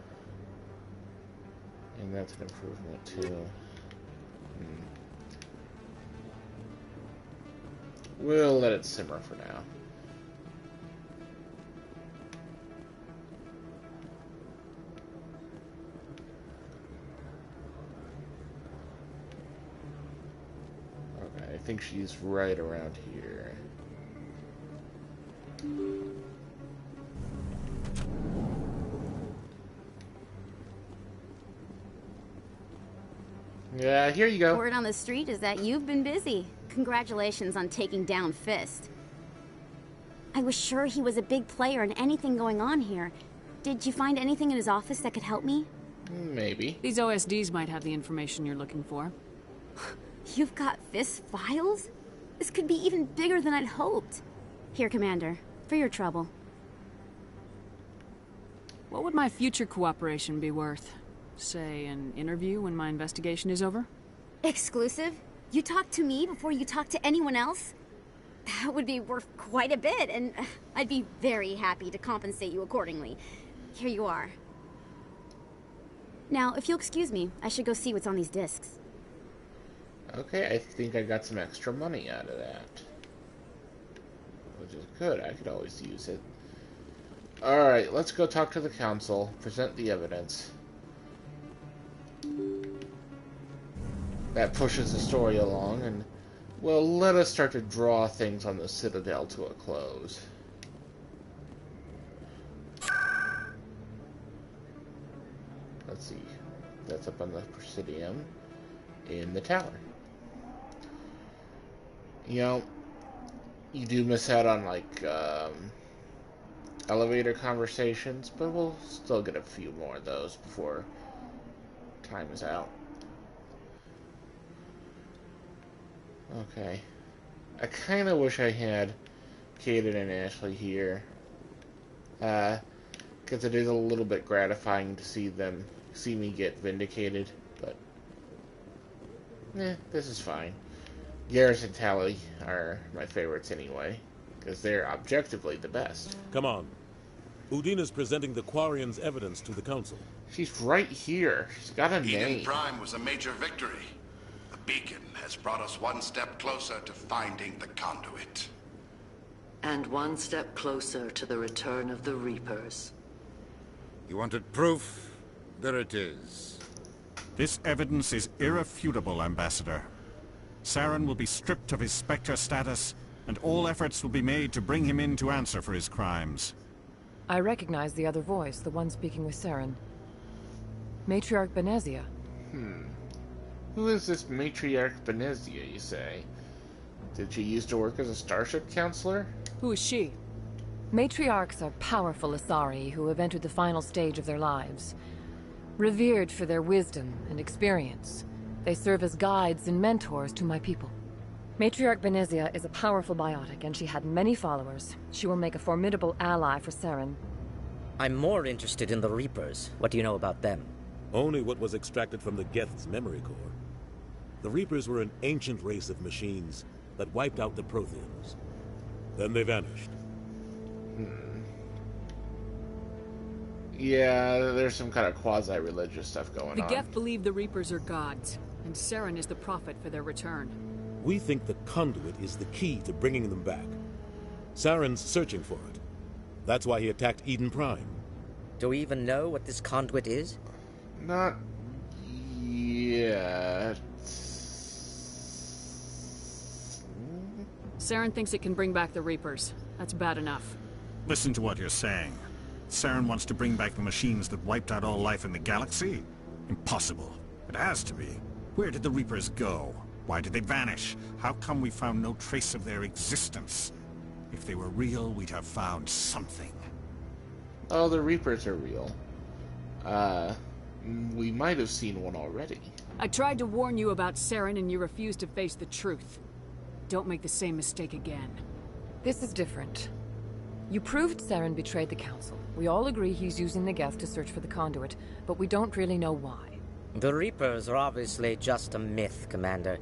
And that's an improvement, too. We'll let it simmer for now. Okay, I think she's right around here. Yeah, here you go. Word on the street is that you've been busy. Congratulations on taking down Fist. I was sure he was a big player in anything going on here. Did you find anything in his office that could help me? Maybe. These OSDs might have the information you're looking for. You've got Fist's files? This could be even bigger than I'd hoped. Here, Commander, for your trouble. What would my future cooperation be worth? Say, an interview when my investigation is over? Exclusive? You talk to me before you talk to anyone else? That would be worth quite a bit, and I'd be very happy to compensate you accordingly. Here you are. Now, if you'll excuse me, I should go see what's on these discs. Okay, I think I got some extra money out of that. Which is good, I could always use it. Alright, let's go talk to the council, present the evidence. That pushes the story along, and, well, let us start to draw things on the Citadel to a close. Let's see. That's up on the Presidium in the tower. You know, you do miss out on, like, elevator conversations, but we'll still get a few more of those before time is out. Okay. I kind of wish I had Kaden and Ashley here. Because it is a little bit gratifying to see me get vindicated, but this is fine. Garrus and Tally are my favorites anyway, because they're objectively the best. Come on. Udina's presenting the Quarian's evidence to the council. She's right here. She's got a name. Eden Prime was a major victory. The beacon has brought us one step closer to finding the conduit. And one step closer to the return of the Reapers. You wanted proof? There it is. This evidence is irrefutable, Ambassador. Saren will be stripped of his Spectre status, and all efforts will be made to bring him in to answer for his crimes. I recognize the other voice, the one speaking with Saren. Matriarch Benezia. Who is this Matriarch Benezia, you say? Did she used to work as a starship counselor? Who is she? Matriarchs are powerful Asari who have entered the final stage of their lives. Revered for their wisdom and experience, they serve as guides and mentors to my people. Matriarch Benezia is a powerful biotic, and she had many followers. She will make a formidable ally for Saren. I'm more interested in the Reapers. What do you know about them? Only what was extracted from the Geth's memory core. The Reapers were an ancient race of machines that wiped out the Protheans. Then they vanished. Yeah, there's some kind of quasi-religious stuff going on. The Geth believe the Reapers are gods, and Saren is the prophet for their return. We think the conduit is the key to bringing them back. Saren's searching for it. That's why he attacked Eden Prime. Do we even know what this conduit is? Not yet. Saren thinks it can bring back the Reapers. That's bad enough. Listen to what you're saying. Saren wants to bring back the machines that wiped out all life in the galaxy? Impossible. It has to be. Where did the Reapers go? Why did they vanish? How come we found no trace of their existence? If they were real, we'd have found something. Oh, the Reapers are real. We might have seen one already. I tried to warn you about Saren and you refused to face the truth. Don't make the same mistake again. This is different. You proved Saren betrayed the Council. We all agree he's using the Geth to search for the conduit, but we don't really know why. The Reapers are obviously just a myth, Commander.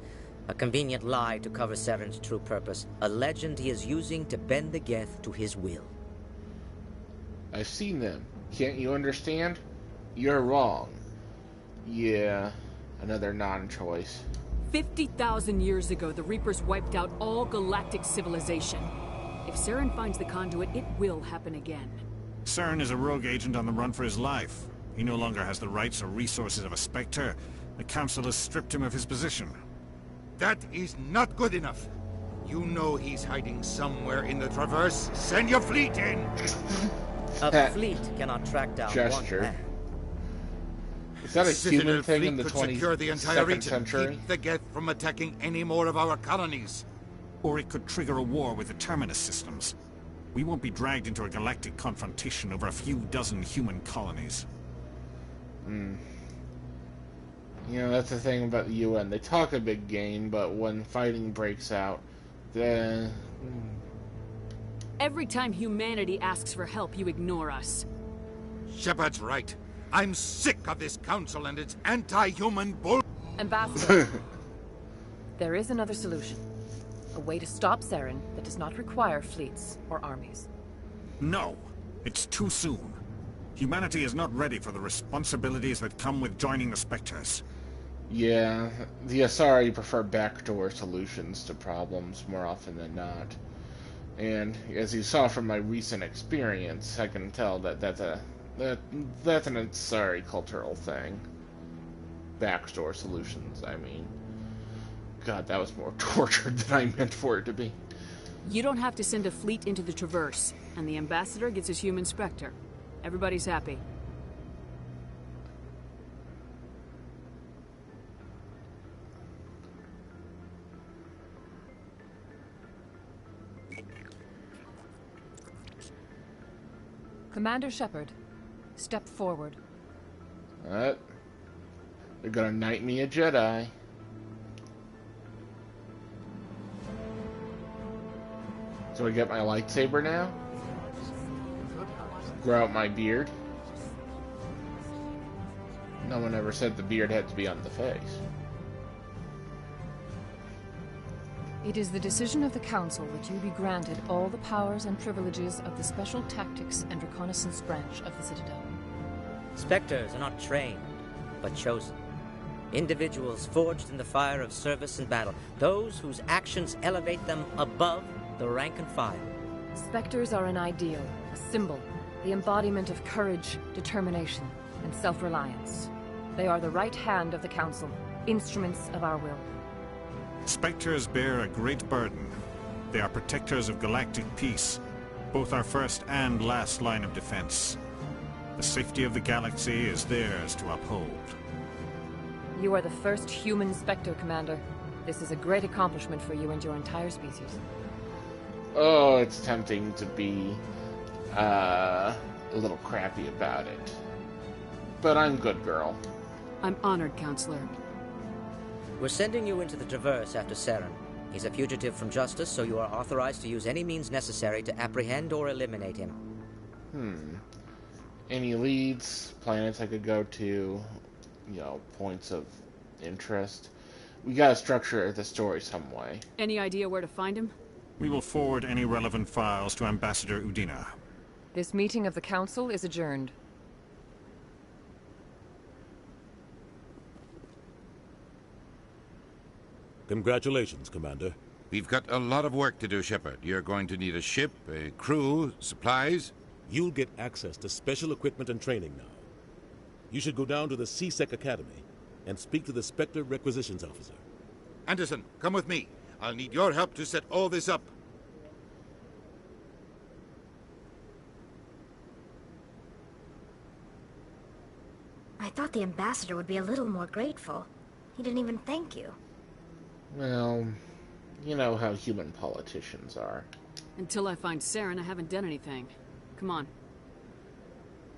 A convenient lie to cover Saren's true purpose. A legend he is using to bend the Geth to his will. I've seen them. Can't you understand? You're wrong. Yeah, another non-choice. 50,000 years ago, the Reapers wiped out all galactic civilization. If Saren finds the conduit, it will happen again. Saren is a rogue agent on the run for his life. He no longer has the rights or resources of a Spectre. The Council has stripped him of his position. That is not good enough. You know he's hiding somewhere in the Traverse. Send your fleet in! A fleet cannot track down gesture. one man. Is that a human thing in the secure the entire 22nd region, century? keep the Geth from attacking any more of our colonies. Or it could trigger a war with the Terminus systems. We won't be dragged into a galactic confrontation over a few dozen human colonies. You know, that's the thing about the UN. They talk a big game, but when fighting breaks out, then... Every time humanity asks for help, you ignore us. Shepard's right. I'm sick of this council and its anti-human bull... Ambassador, there is another solution. A way to stop Saren that does not require fleets or armies. No, it's too soon. Humanity is not ready for the responsibilities that come with joining the Spectres. Yeah, the Asari prefer backdoor solutions to problems more often than not. And as you saw from my recent experience, I can tell that that's an Asari cultural thing. Backdoor solutions, I mean. God, that was more tortured than I meant for it to be. You don't have to send a fleet into the Traverse, and the Ambassador gets his human Spectre. Everybody's happy. Commander Shepard, step forward. What? They're gonna knight me a Jedi. So I get my lightsaber now? Grow out my beard? No one ever said the beard had to be on the face. It is the decision of the Council that you be granted all the powers and privileges of the Special Tactics and Reconnaissance Branch of the Citadel. Spectres are not trained, but chosen. Individuals forged in the fire of service and battle. Those whose actions elevate them above the rank and file. Spectres are an ideal, a symbol, the embodiment of courage, determination, and self-reliance. They are the right hand of the Council, instruments of our will. Spectres bear a great burden. They are protectors of galactic peace, both our first and last line of defense. The safety of the galaxy is theirs to uphold. You are the first human Spectre, Commander. This is a great accomplishment for you and your entire species. Oh, it's tempting to be a little crappy about it. But I'm good, girl. I'm honored, Counselor. We're sending you into the Traverse after Saren. He's a fugitive from justice, so you are authorized to use any means necessary to apprehend or eliminate him. Any leads, planets I could go to, points of interest? We gotta structure the story some way. Any idea where to find him? We will forward any relevant files to Ambassador Udina. This meeting of the Council is adjourned. Congratulations, Commander. We've got a lot of work to do, Shepard. You're going to need a ship, a crew, supplies. You'll get access to special equipment and training now. You should go down to the CSEC Academy and speak to the Spectre Requisitions Officer. Anderson, come with me. I'll need your help to set all this up. I thought the ambassador would be a little more grateful. He didn't even thank you. Well, you know how human politicians are. Until I find Saren, I haven't done anything. Come on.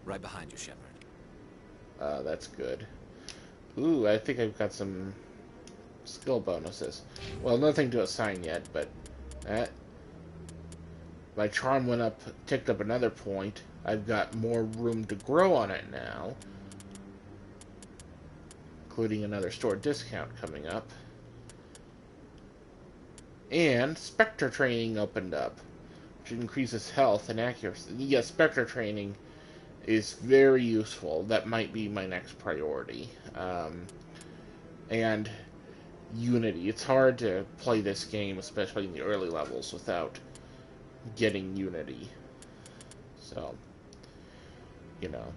Right behind you, Shepard. That's good. Ooh, I think I've got some skill bonuses. Well, nothing to assign yet, but that... My charm went up, ticked up another point. I've got more room to grow on it now. Including another store discount coming up. And Spectre training opened up, which increases health and accuracy. Yes, Spectre training is very useful. That might be my next priority. And Unity. It's hard to play this game, especially in the early levels, without getting Unity. So, you know.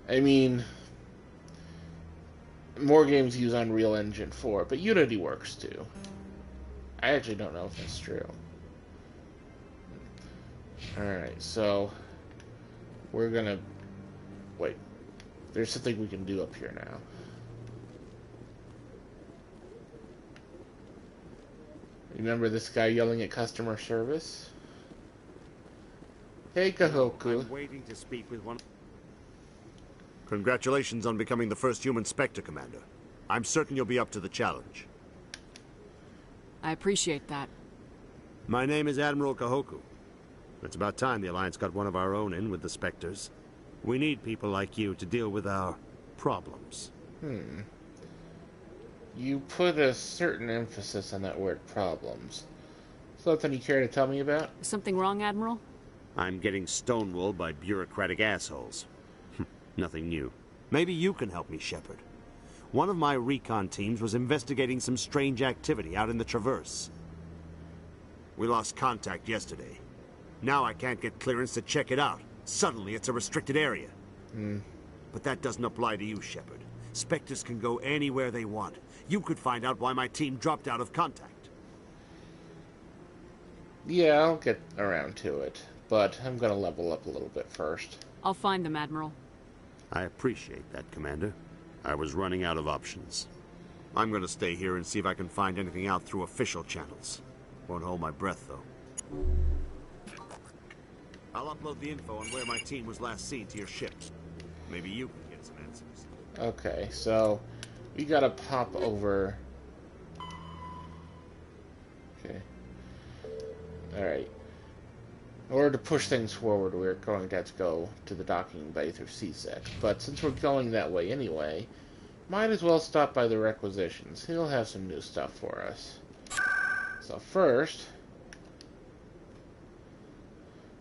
I mean, more games use Unreal Engine 4, but Unity works too. I actually don't know if that's true. Alright, so we're gonna... Wait. There's something we can do up here now. Remember this guy yelling at customer service? Hey, Kahoku. I'm waiting to speak with one... Congratulations on becoming the first human Spectre, Commander. I'm certain you'll be up to the challenge. I appreciate that. My name is Admiral Kahoku. It's about time the Alliance got one of our own in with the Spectres. We need people like you to deal with our problems. You put a certain emphasis on that word, problems. Something you care to tell me about? Is something wrong, Admiral? I'm getting stonewalled by bureaucratic assholes. Nothing new. Maybe you can help me, Shepard. One of my recon teams was investigating some strange activity out in the Traverse. We lost contact yesterday. Now I can't get clearance to check it out. Suddenly it's a restricted area. But that doesn't apply to you, Shepard. Spectres can go anywhere they want. You could find out why my team dropped out of contact. Yeah, I'll get around to it. But I'm gonna level up a little bit first. I'll find them, Admiral. I appreciate that, Commander. I was running out of options. I'm gonna stay here and see if I can find anything out through official channels. Won't hold my breath, though. I'll upload the info on where my team was last seen to your ship. Maybe you can get some answers. Okay, so we gotta pop over. Okay. Alright. In order to push things forward, we're going to have to go to the docking bay through CSEC. But since we're going that way anyway, might as well stop by the requisitions. He'll have some new stuff for us. So first,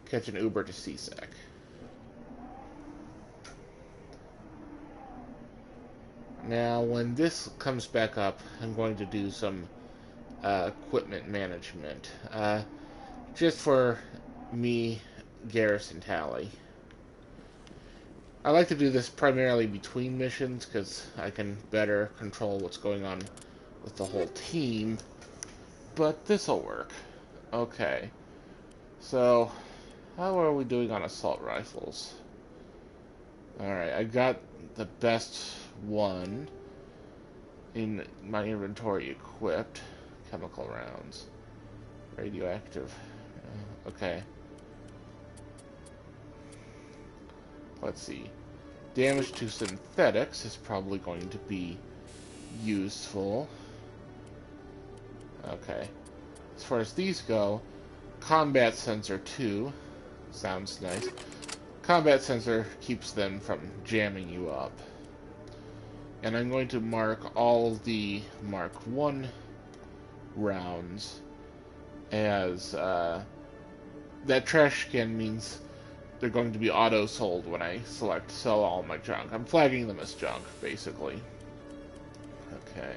catch an Uber to CSEC. Now, when this comes back up, I'm going to do some equipment management. Just for me, Garrison Tally. I like to do this primarily between missions, because I can better control what's going on with the whole team. But this'll work. Okay. So, how are we doing on assault rifles? Alright, I got the best one in my inventory equipped. Chemical rounds. Radioactive. Okay. Let's see. Damage to synthetics is probably going to be useful. Okay. As far as these go, combat sensor 2 sounds nice. Combat sensor keeps them from jamming you up. And I'm going to mark all the Mark 1 rounds as that trash can means they're going to be auto-sold when I select sell all my junk. I'm flagging them as junk, basically. Okay.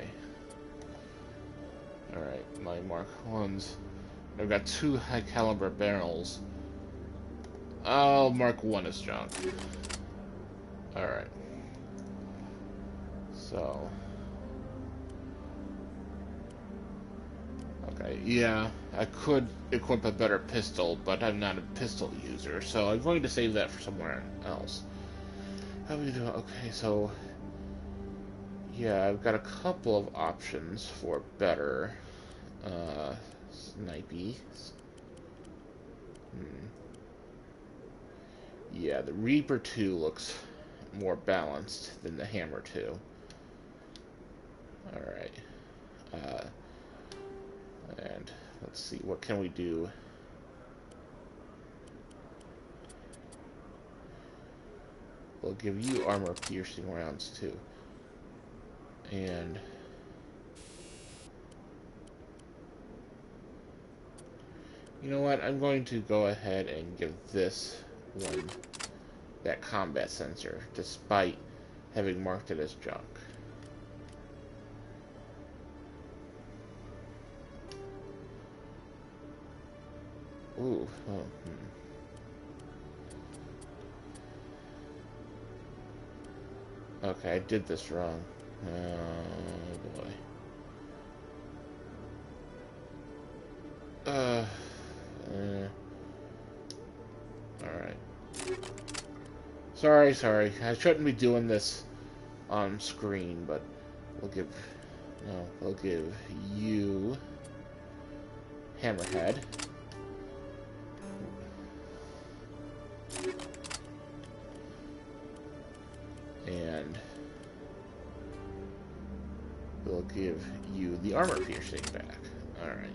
Alright, my Mark 1s. I've got 2 high-caliber barrels. I'll mark 1 as junk. Alright. So... Okay, yeah, I could equip a better pistol, but I'm not a pistol user, so I'm going to save that for somewhere else. How are we doing? Okay, so Yeah, I've got a couple of options for better snipey. Yeah, the Reaper 2 looks more balanced than the Hammer 2. Alright. And let's see, what can we do? We'll give you armor-piercing rounds, too. And you know what? I'm going to go ahead and give this one that combat sensor, despite having marked it as junk. Ooh. Oh, Okay, I did this wrong. Oh, boy. Alright. Sorry. I shouldn't be doing this on screen, but we'll give you Hammerhead. And we'll give you the armor piercing back. Alright.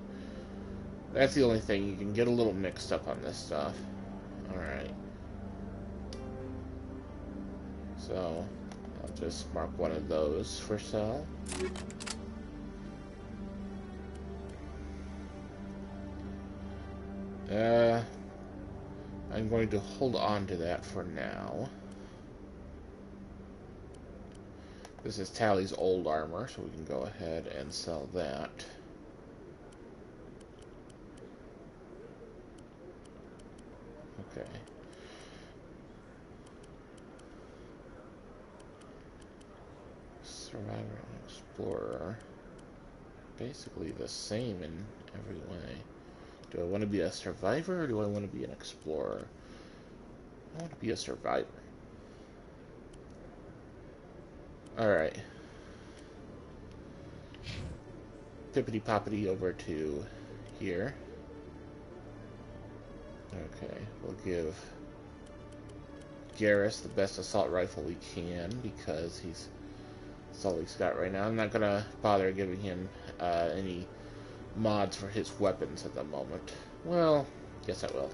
That's the only thing. You can get a little mixed up on this stuff. Alright. So, I'll just mark one of those for sell. I'm going to hold on to that for now. This is Tally's old armor, so we can go ahead and sell that. Okay. Survivor and Explorer. Basically the same in every way. Do I want to be a survivor or do I want to be an explorer? I want to be a survivor. Alright. Pippity poppity over to here. Okay, we'll give Garrus the best assault rifle we can because that's all he's got right now. I'm not gonna bother giving him any mods for his weapons at the moment. Well, yes I will.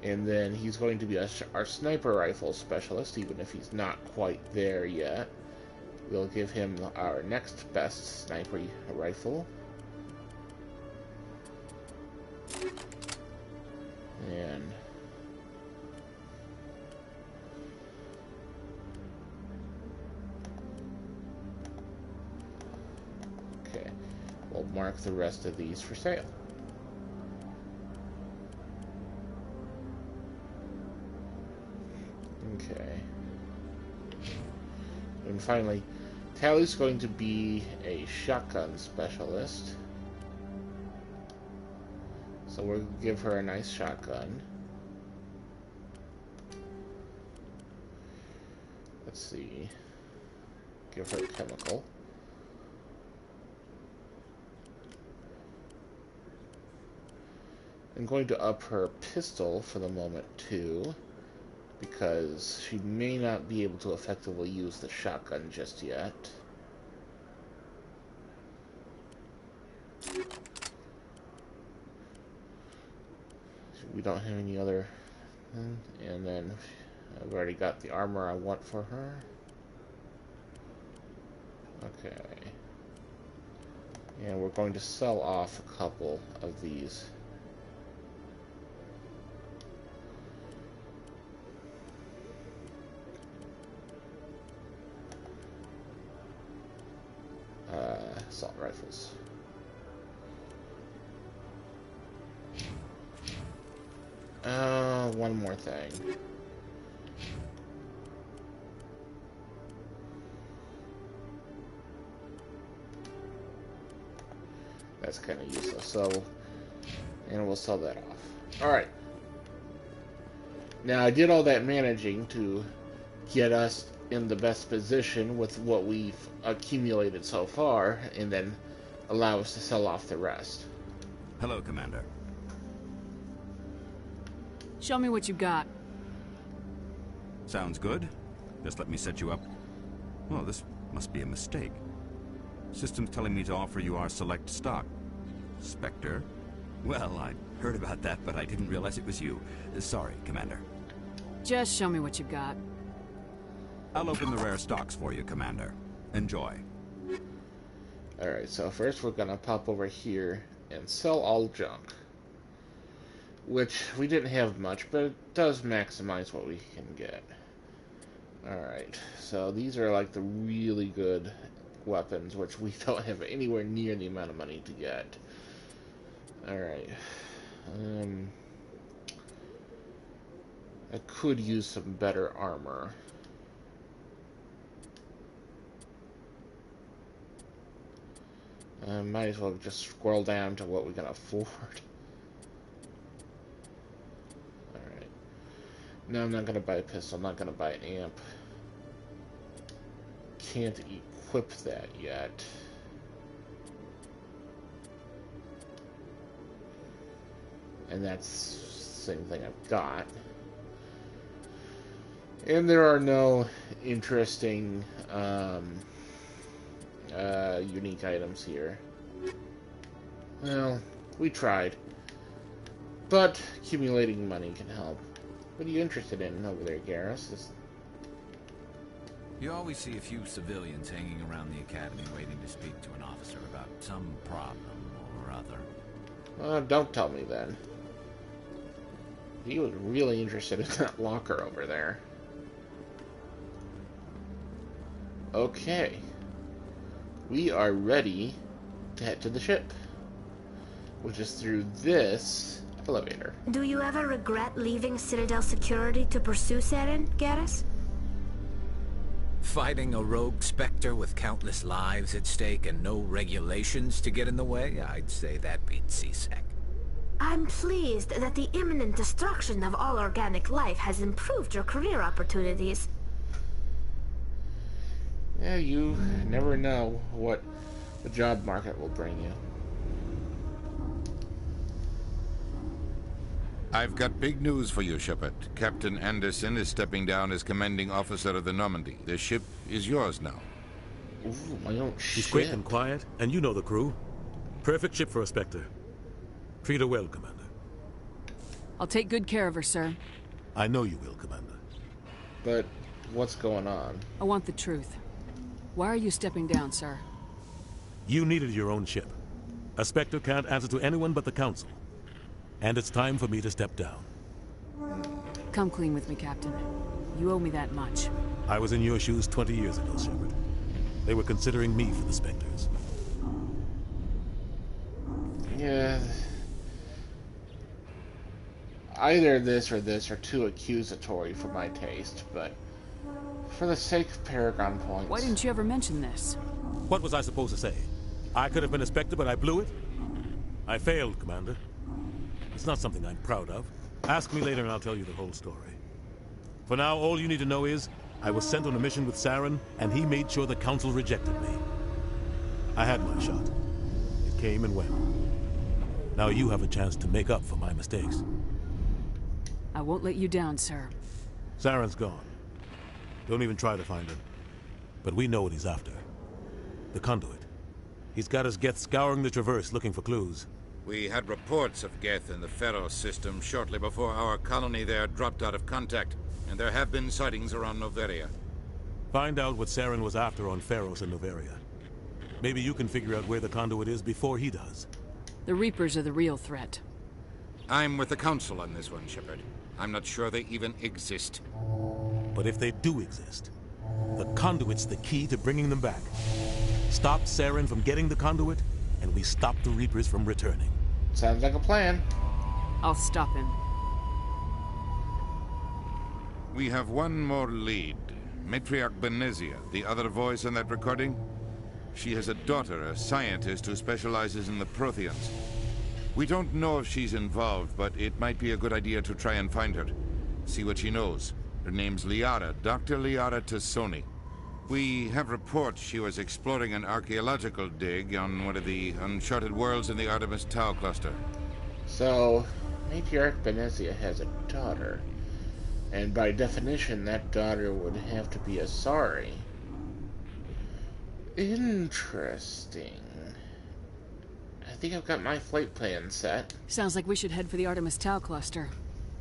And then he's going to be our sniper rifle specialist, even if he's not quite there yet. We'll give him our next best sniper rifle. And okay, we'll mark the rest of these for sale. Okay. And finally, Tally's going to be a shotgun specialist. So we'll give her a nice shotgun. Let's see. Give her a chemical. I'm going to up her pistol for the moment too, because she may not be able to effectively use the shotgun just yet. We don't have any other, and then I've already got the armor I want for her. Okay. And we're going to sell off a couple of these. Assault rifles. One more thing. That's kind of useless, so, and we'll sell that off. Alright. Now, I did all that managing to get us in the best position with what we've accumulated so far, and then allow us to sell off the rest. Hello, Commander. Show me what you got. Sounds good. Just let me set you up. Oh, this must be a mistake. System's telling me to offer you our select stock. Spectre? Well, I heard about that, but I didn't realize it was you. Sorry, Commander. Just show me what you got. I'll open the rare stocks for you, Commander. Enjoy. Alright, so first we're gonna pop over here and sell all junk. Which, we didn't have much, but it does maximize what we can get. Alright, so these are like the really good weapons, which we don't have anywhere near the amount of money to get. Alright. I could use some better armor. Might as well just scroll down to what we can afford. Alright. No, I'm not going to buy a pistol. I'm not going to buy an amp. Can't equip that yet. And that's the same thing I've got. And there are no interesting unique items here. Well, we tried. But accumulating money can help. What are you interested in over there, Garrus? You always see a few civilians hanging around the academy waiting to speak to an officer about some problem or other. Don't tell me then. He was really interested in that locker over there. Okay. We are ready to head to the ship, which is through this elevator. Do you ever regret leaving Citadel security to pursue Saren, Garrus? Fighting a rogue Spectre with countless lives at stake and no regulations to get in the way? I'd say that beats C-Sec. I'm pleased that the imminent destruction of all organic life has improved your career opportunities. Yeah, you never know what the job market will bring you. I've got big news for you, Shepard. Captain Anderson is stepping down as commanding officer of the Normandy. The ship is yours now. Ooh, my own She's ship. quick and quiet, and you know the crew. Perfect ship for a Spectre. Treat her well, Commander. I'll take good care of her, sir. I know you will, Commander. But what's going on? I want the truth. Why are you stepping down, sir? You needed your own ship. A Spectre can't answer to anyone but the Council. And it's time for me to step down. Come clean with me, Captain. You owe me that much. I was in your shoes 20 years ago, Shepard. They were considering me for the Spectres. Yeah. Either this or this are too accusatory for my taste, but for the sake of Paragon points... Why didn't you ever mention this? What was I supposed to say? I could have been a Spectre, but I blew it? I failed, Commander. It's not something I'm proud of. Ask me later and I'll tell you the whole story. For now, all you need to know is, I was sent on a mission with Saren, and he made sure the Council rejected me. I had my shot. It came and went. Now you have a chance to make up for my mistakes. I won't let you down, sir. Saren's gone. Don't even try to find him. But we know what he's after. The conduit. He's got his Geth scouring the Traverse looking for clues. We had reports of Geth in the Pharaoh system shortly before our colony there dropped out of contact, and there have been sightings around Noveria. Find out what Saren was after on Pharos and Noveria. Maybe you can figure out where the conduit is before he does. The Reapers are the real threat. I'm with the Council on this one, Shepard. I'm not sure they even exist. But if they do exist, the conduit's the key to bringing them back. Stop Saren from getting the conduit, and we stop the Reapers from returning. Sounds like a plan. I'll stop him. We have one more lead. Matriarch Benezia, the other voice in that recording. She has a daughter, a scientist who specializes in the Protheans. We don't know if she's involved, but it might be a good idea to try and find her. See what she knows. Her name's Liara, Dr. Liara Tassoni. We have reports she was exploring an archaeological dig on one of the uncharted worlds in the Artemis Tau cluster. So, Matriarch Benezia has a daughter. And by definition, that daughter would have to be Asari. Interesting. I think I've got my flight plan set. Sounds like we should head for the Artemis Tau cluster.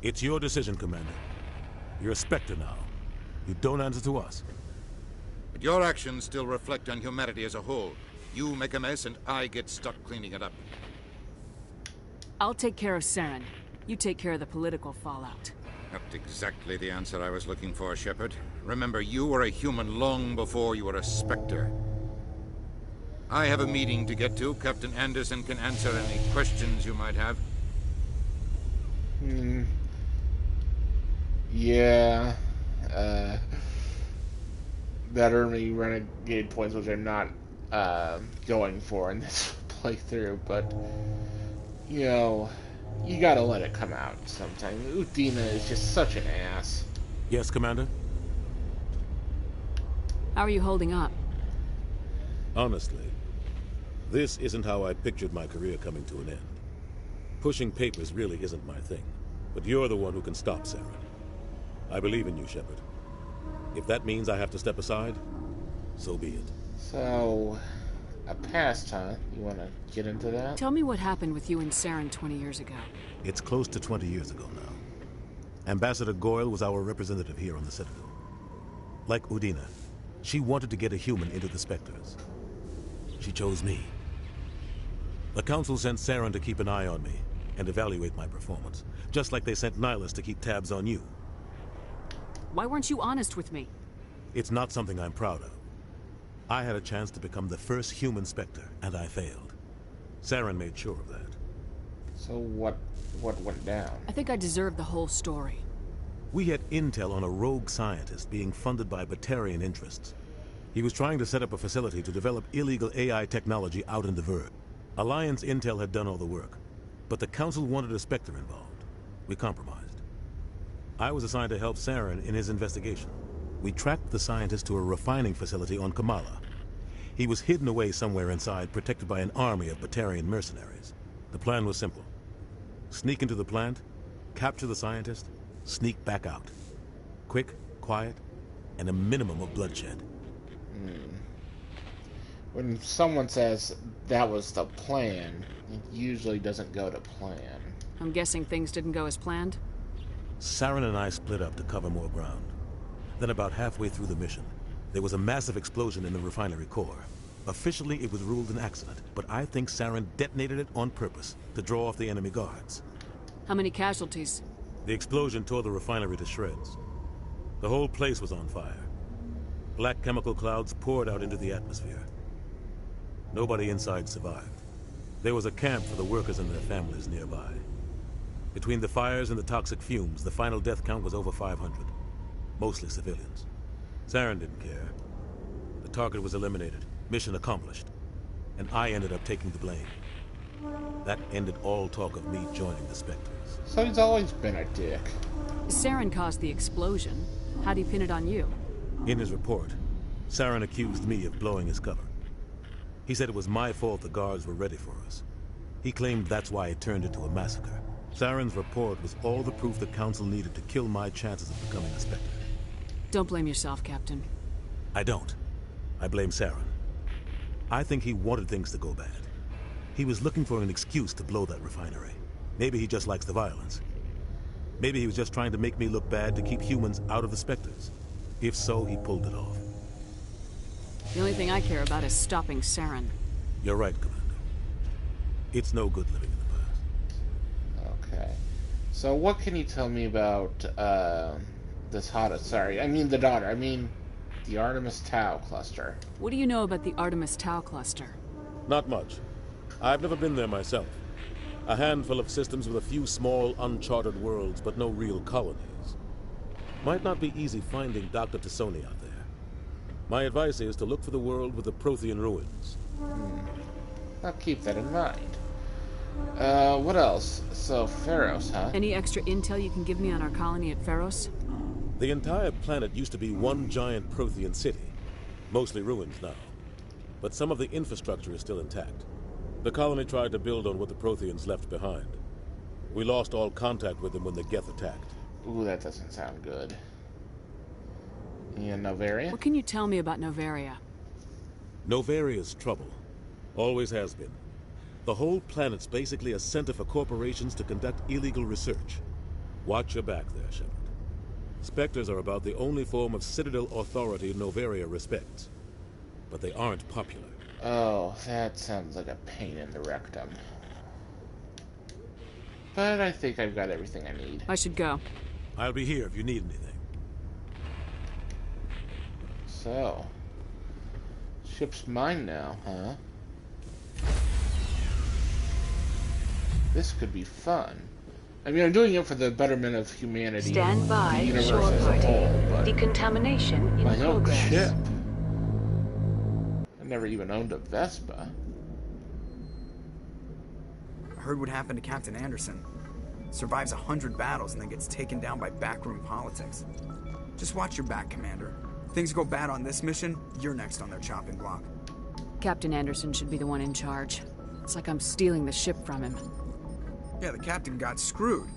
It's your decision, Commander. You're a Spectre now. You don't answer to us. But your actions still reflect on humanity as a whole. You make a mess and I get stuck cleaning it up. I'll take care of Saren. You take care of the political fallout. Not exactly the answer I was looking for, Shepard. Remember, you were a human long before you were a Spectre. I have a meeting to get to. Captain Anderson can answer any questions you might have. Yeah. That early renegade points, which I'm not going for in this playthrough, but you know, you gotta let it come out sometime. Udina is just such an ass. Yes, Commander? How are you holding up? Honestly, this isn't how I pictured my career coming to an end. Pushing papers really isn't my thing, but you're the one who can stop Saren. I believe in you, Shepard. If that means I have to step aside, so be it. So, a past, huh? You want to get into that? Tell me what happened with you and Saren 20 years ago. It's close to 20 years ago now. Ambassador Goyle was our representative here on the Citadel. Like Udina, she wanted to get a human into the Spectres. She chose me. The Council sent Saren to keep an eye on me and evaluate my performance, just like they sent Nihilus to keep tabs on you. Why weren't you honest with me? It's not something I'm proud of. I had a chance to become the first human Spectre, and I failed. Saren made sure of that. So what went down? I think I deserve the whole story. We had intel on a rogue scientist being funded by Batarian interests. He was trying to set up a facility to develop illegal AI technology out in the Verge. Alliance intel had done all the work, but the Council wanted a Spectre involved. We compromised. I was assigned to help Saren in his investigation. We tracked the scientist to a refining facility on Kamala. He was hidden away somewhere inside, protected by an army of Batarian mercenaries. The plan was simple. Sneak into the plant, capture the scientist, sneak back out. Quick, quiet, and a minimum of bloodshed. When someone says that was the plan, it usually doesn't go to plan. I'm guessing things didn't go as planned? Saren and I split up to cover more ground. Then about halfway through the mission, there was a massive explosion in the refinery core. Officially, it was ruled an accident, but I think Saren detonated it on purpose to draw off the enemy guards. How many casualties? The explosion tore the refinery to shreds. The whole place was on fire. Black chemical clouds poured out into the atmosphere. Nobody inside survived. There was a camp for the workers and their families nearby. Between the fires and the toxic fumes, the final death count was over 500. Mostly civilians. Saren didn't care. The target was eliminated. Mission accomplished. And I ended up taking the blame. That ended all talk of me joining the Spectres. So he's always been a dick. Saren caused the explosion. How'd he pin it on you? In his report, Saren accused me of blowing his cover. He said it was my fault the guards were ready for us. He claimed that's why it turned into a massacre. Saren's report was all the proof the Council needed to kill my chances of becoming a Spectre. Don't blame yourself, Captain. I don't. I blame Saren. I think he wanted things to go bad. He was looking for an excuse to blow that refinery. Maybe he just likes the violence. Maybe he was just trying to make me look bad to keep humans out of the Spectres. If so, he pulled it off. The only thing I care about is stopping Saren. You're right, Commander. It's no good living in the past. Okay. So what can you tell me about this the daughter. The Artemis Tau cluster. What do you know about the Artemis Tau cluster? Not much. I've never been there myself. A handful of systems with a few small, uncharted worlds, but no real colonies. Might not be easy finding Dr. Tassoni out there. My advice is to look for the world with the Prothean ruins. I'll keep that in mind. What else? So, Pharos, huh? Any extra intel you can give me on our colony at Pharos? The entire planet used to be one giant Prothean city. Mostly ruins now. But some of the infrastructure is still intact. The colony tried to build on what the Protheans left behind. We lost all contact with them when the Geth attacked. Ooh, that doesn't sound good. And Novaria? What can you tell me about Novaria? Novaria's trouble. Always has been. The whole planet's basically a center for corporations to conduct illegal research. Watch your back there, Shepard. Spectres are about the only form of Citadel authority Novaria respects. But they aren't popular. Oh, that sounds like a pain in the rectum. But I think I've got everything I need. I should go. I'll be here if you need anything. So, ship's mine now, huh? This could be fun. I mean, I'm doing it for the betterment of humanity. Stand by, the universe shore as a party. whole, but Decontamination in my own progress. ship. I never even owned a Vespa. I heard what happened to Captain Anderson. Survives 100 battles and then gets taken down by backroom politics. Just watch your back, Commander. Things go bad on this mission, you're next on their chopping block. Captain Anderson should be the one in charge. It's like I'm stealing the ship from him. Yeah, the captain got screwed.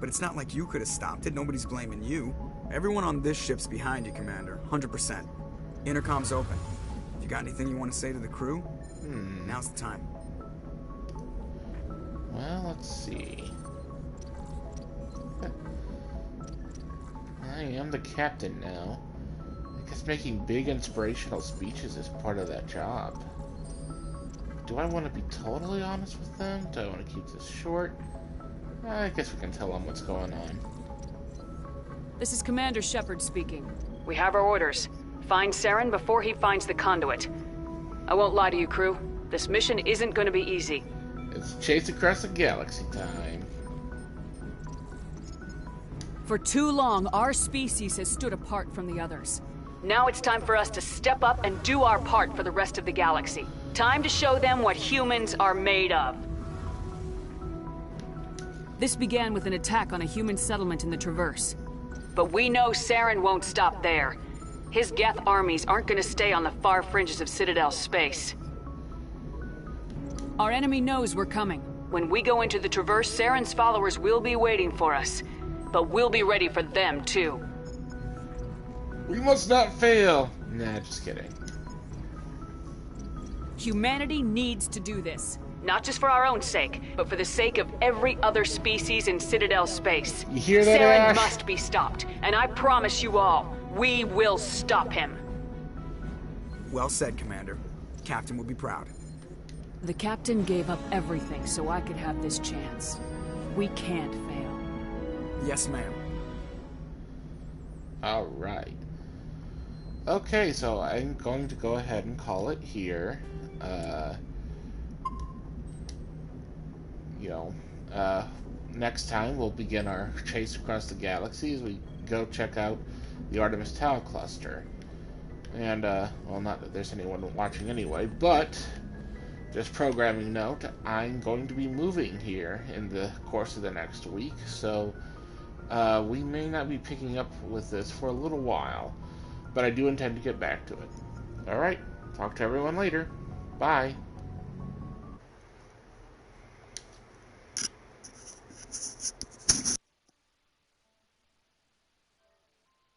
But it's not like you could have stopped it. Nobody's blaming you. Everyone on this ship's behind you, Commander. 100%. Intercom's open. If you got anything you want to say to the crew, now's the time. Well, let's see. I am the captain now. I guess making big inspirational speeches is part of that job. Do I want to be totally honest with them? Do I want to keep this short? I guess we can tell them what's going on. This is Commander Shepard speaking. We have our orders. Find Saren before he finds the conduit. I won't lie to you, crew. This mission isn't going to be easy. It's chase across the galaxy time. For too long, our species has stood apart from the others. Now it's time for us to step up and do our part for the rest of the galaxy. Time to show them what humans are made of. This began with an attack on a human settlement in the Traverse. But we know Saren won't stop there. His Geth armies aren't going to stay on the far fringes of Citadel space. Our enemy knows we're coming. When we go into the Traverse, Saren's followers will be waiting for us. But we'll be ready for them, too. We must not fail! Nah, just kidding. Humanity needs to do this. Not just for our own sake, but for the sake of every other species in Citadel space. You hear that, Saren Ash? must be stopped, and I promise you all, we will stop him. Well said, Commander. Captain will be proud. The captain gave up everything so I could have this chance. We can't fail. Yes, ma'am. Alright. Okay, so I'm going to go ahead and call it here. Next time we'll begin our chase across the galaxy as we go check out the Artemis Tau cluster. And, well, not that there's anyone watching anyway, but just programming note, I'm going to be moving here in the course of the next week, so we may not be picking up with this for a little while, but I do intend to get back to it. Alright, talk to everyone later. Bye.